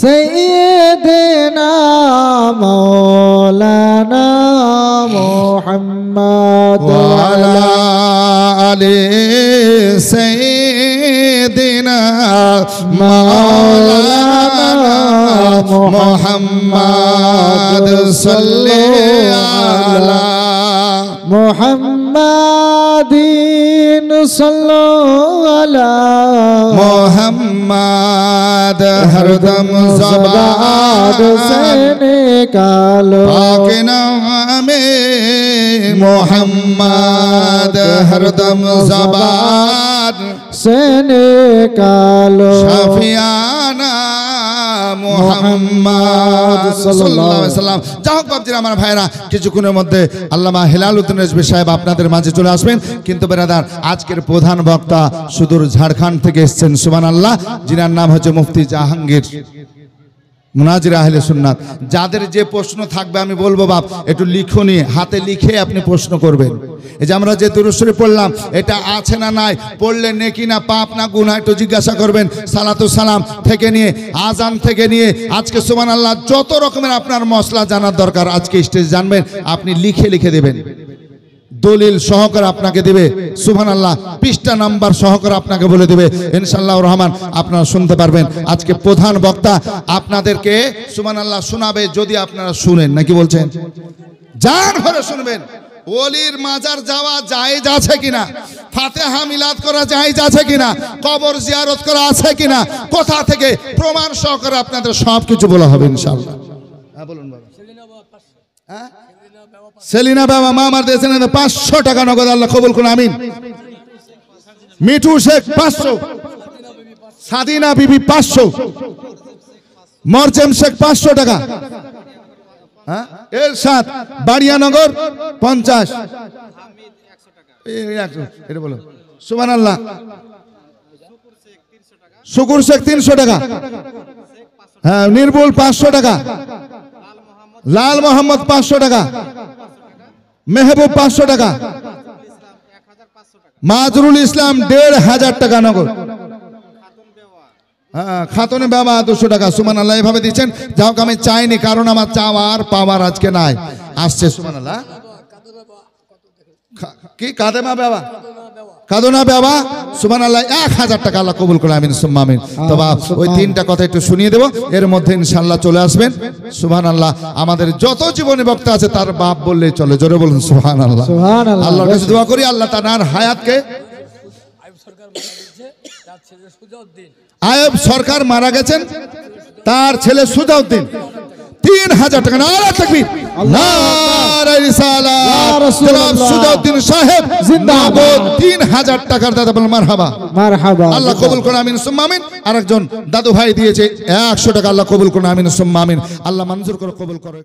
সাইয়্যিদিনা মাওলানা মুহাম্মদ ওয়া আলা আলি সাইয়্যিদিনা মাওলানা মুহাম্মদ সাল্লি আলা মুহাম্মদ मुहम्मदिन सल्लल्लाहु अला मोहम्मद हरदम ज़बान से निकालो पाक नामे मोहम्मद हरदम ज़बान से निकालो শাফিয়ানা মুহাম্মদ সাল্লাল্লাহু আলাইহি ওয়াসাল্লাম। যাই হোক বাপজিরা, আমার ভাইরা, কিছুক্ষণের মধ্যে আল্লামা হেলালুদ্দিন রেজভী সাহেব আপনাদের মাঝে চলে আসবেন। কিন্তু বেরাদার, আজকের প্রধান বক্তা সুদূর ঝাড়খণ্ড থেকে এসেছেন, সুবহানাল্লাহ, যিনার নাম হচ্ছে মুফতি জাহাঙ্গীর মুনাজির আহলে সুন্নাত। যাদের যে প্রশ্ন থাকবে আমি বলবো বাপ একটু লিখুনি, হাতে লিখে আপনি প্রশ্ন করবেন। এই যে আমরা যে দুরূদ শরীফ পড়লাম, এটা আছে না নাই, পড়লে নেকি না পাপ না গুনাহ একটু জিজ্ঞাসা করবেন। সালাতু সালাম থেকে নিয়ে আজান থেকে নিয়ে আজকে সুবহানাল্লাহ যত রকমের আপনার মশলা জানার দরকার আজকে স্টেজ জানবেন, আপনি লিখে লিখে দেবেন। দলিল সহকারে আপনাকে দেবে, সুবহানাল্লাহ, পৃষ্ঠা নাম্বার সহকারে আপনাকে বলে দেবে, ইনশাআল্লাহ রহমান আপনারা শুনতে পারবেন। আজকে প্রধান বক্তা আপনাদেরকে সুবহানাল্লাহ শোনাবে, যদি আপনারা শুনেন, নাকি বলছেন? জান ভরে শুনবেন। ওলির মাজার যাওয়া জায়েজ আছে কিনা, ফাতিহা মিলাদ করা জায়েজ আছে কিনা, কবর জিয়ারত করা আছে কিনা, কোথা থেকে প্রমাণ সহকারে আপনাদের সবকিছু বলা হবে ইনশাআল্লাহ। হ্যাঁ বলুন বাবা। হ্যাঁ, সেলিনা বাবা মা আমার দিয়েছেন 500 টাকা নগদ, আল্লাহ কবুল করুন, আমিন। মিঠু শেখ 500, সাদিনা বিবি 500, মরজেম শেখ 500 টাকা, হ্যাঁ, এরশাদ বাড়িয়ানগর 50, এটা বলো সুবহানাল্লাহ। শুকুর শেখ 300 টাকা, হ্যাঁ, নির্মল 500 টাকা, লাল মোহাম্মদ 500 টাকা, মেহবুব 500 টাকা, মাজরুল ইসলাম 1500 টাকা নগদ, হ্যাঁ, খাতুনে বাবা 200 টাকা, সুবহানাল্লাহ, এভাবে দিচ্ছেন। যাও আমি চাইনি, কারণ আমার চাওয়ার পাওয়ার আজকে নাই, আসছে সুবহানাল্লাহ। কি কাদেমা বাবা, কাদনা বাবা, সুবহানাল্লাহ, 1000 টাকা, আল্লাহ কবুল করে, আমিন সুম্মা আমিন। তো বাপ ওই 3টা কথা একটু শুনিয়ে দেব, এর মধ্যে ইনশাআল্লাহ চলে আসবেন। সুবহানাল্লাহ, আমাদের যত জীবনী বক্তা আছে তার বাপ বললেই চলে, জোরে বলুন সুবহানাল্লাহ। সুবহানাল্লাহ। আল্লাহর কাছে দোয়া করি আল্লাহ তার হায়াতকে। আয়ব সরকার মারা গেছেন, তার ছেলে সুজাউদ্দিন 3000 টাকা, নারা তাকবীর, নারা রিসালাত, জনাব সুজাউদ্দিন সাহেব জিন্দাবাদ, 3000 টাকার দাদা, বলুন মারহাবা, মারহাবা, আল্লাহ কবুল করুন, আমিন সুম্মা আমিন। আরেকজন দাদু ভাই দিয়েছে 100 টাকা, আল্লাহ কবুল করুন, আমিন সুম্মা আমিন। আল্লাহ মঞ্জুর করে কবুল করো।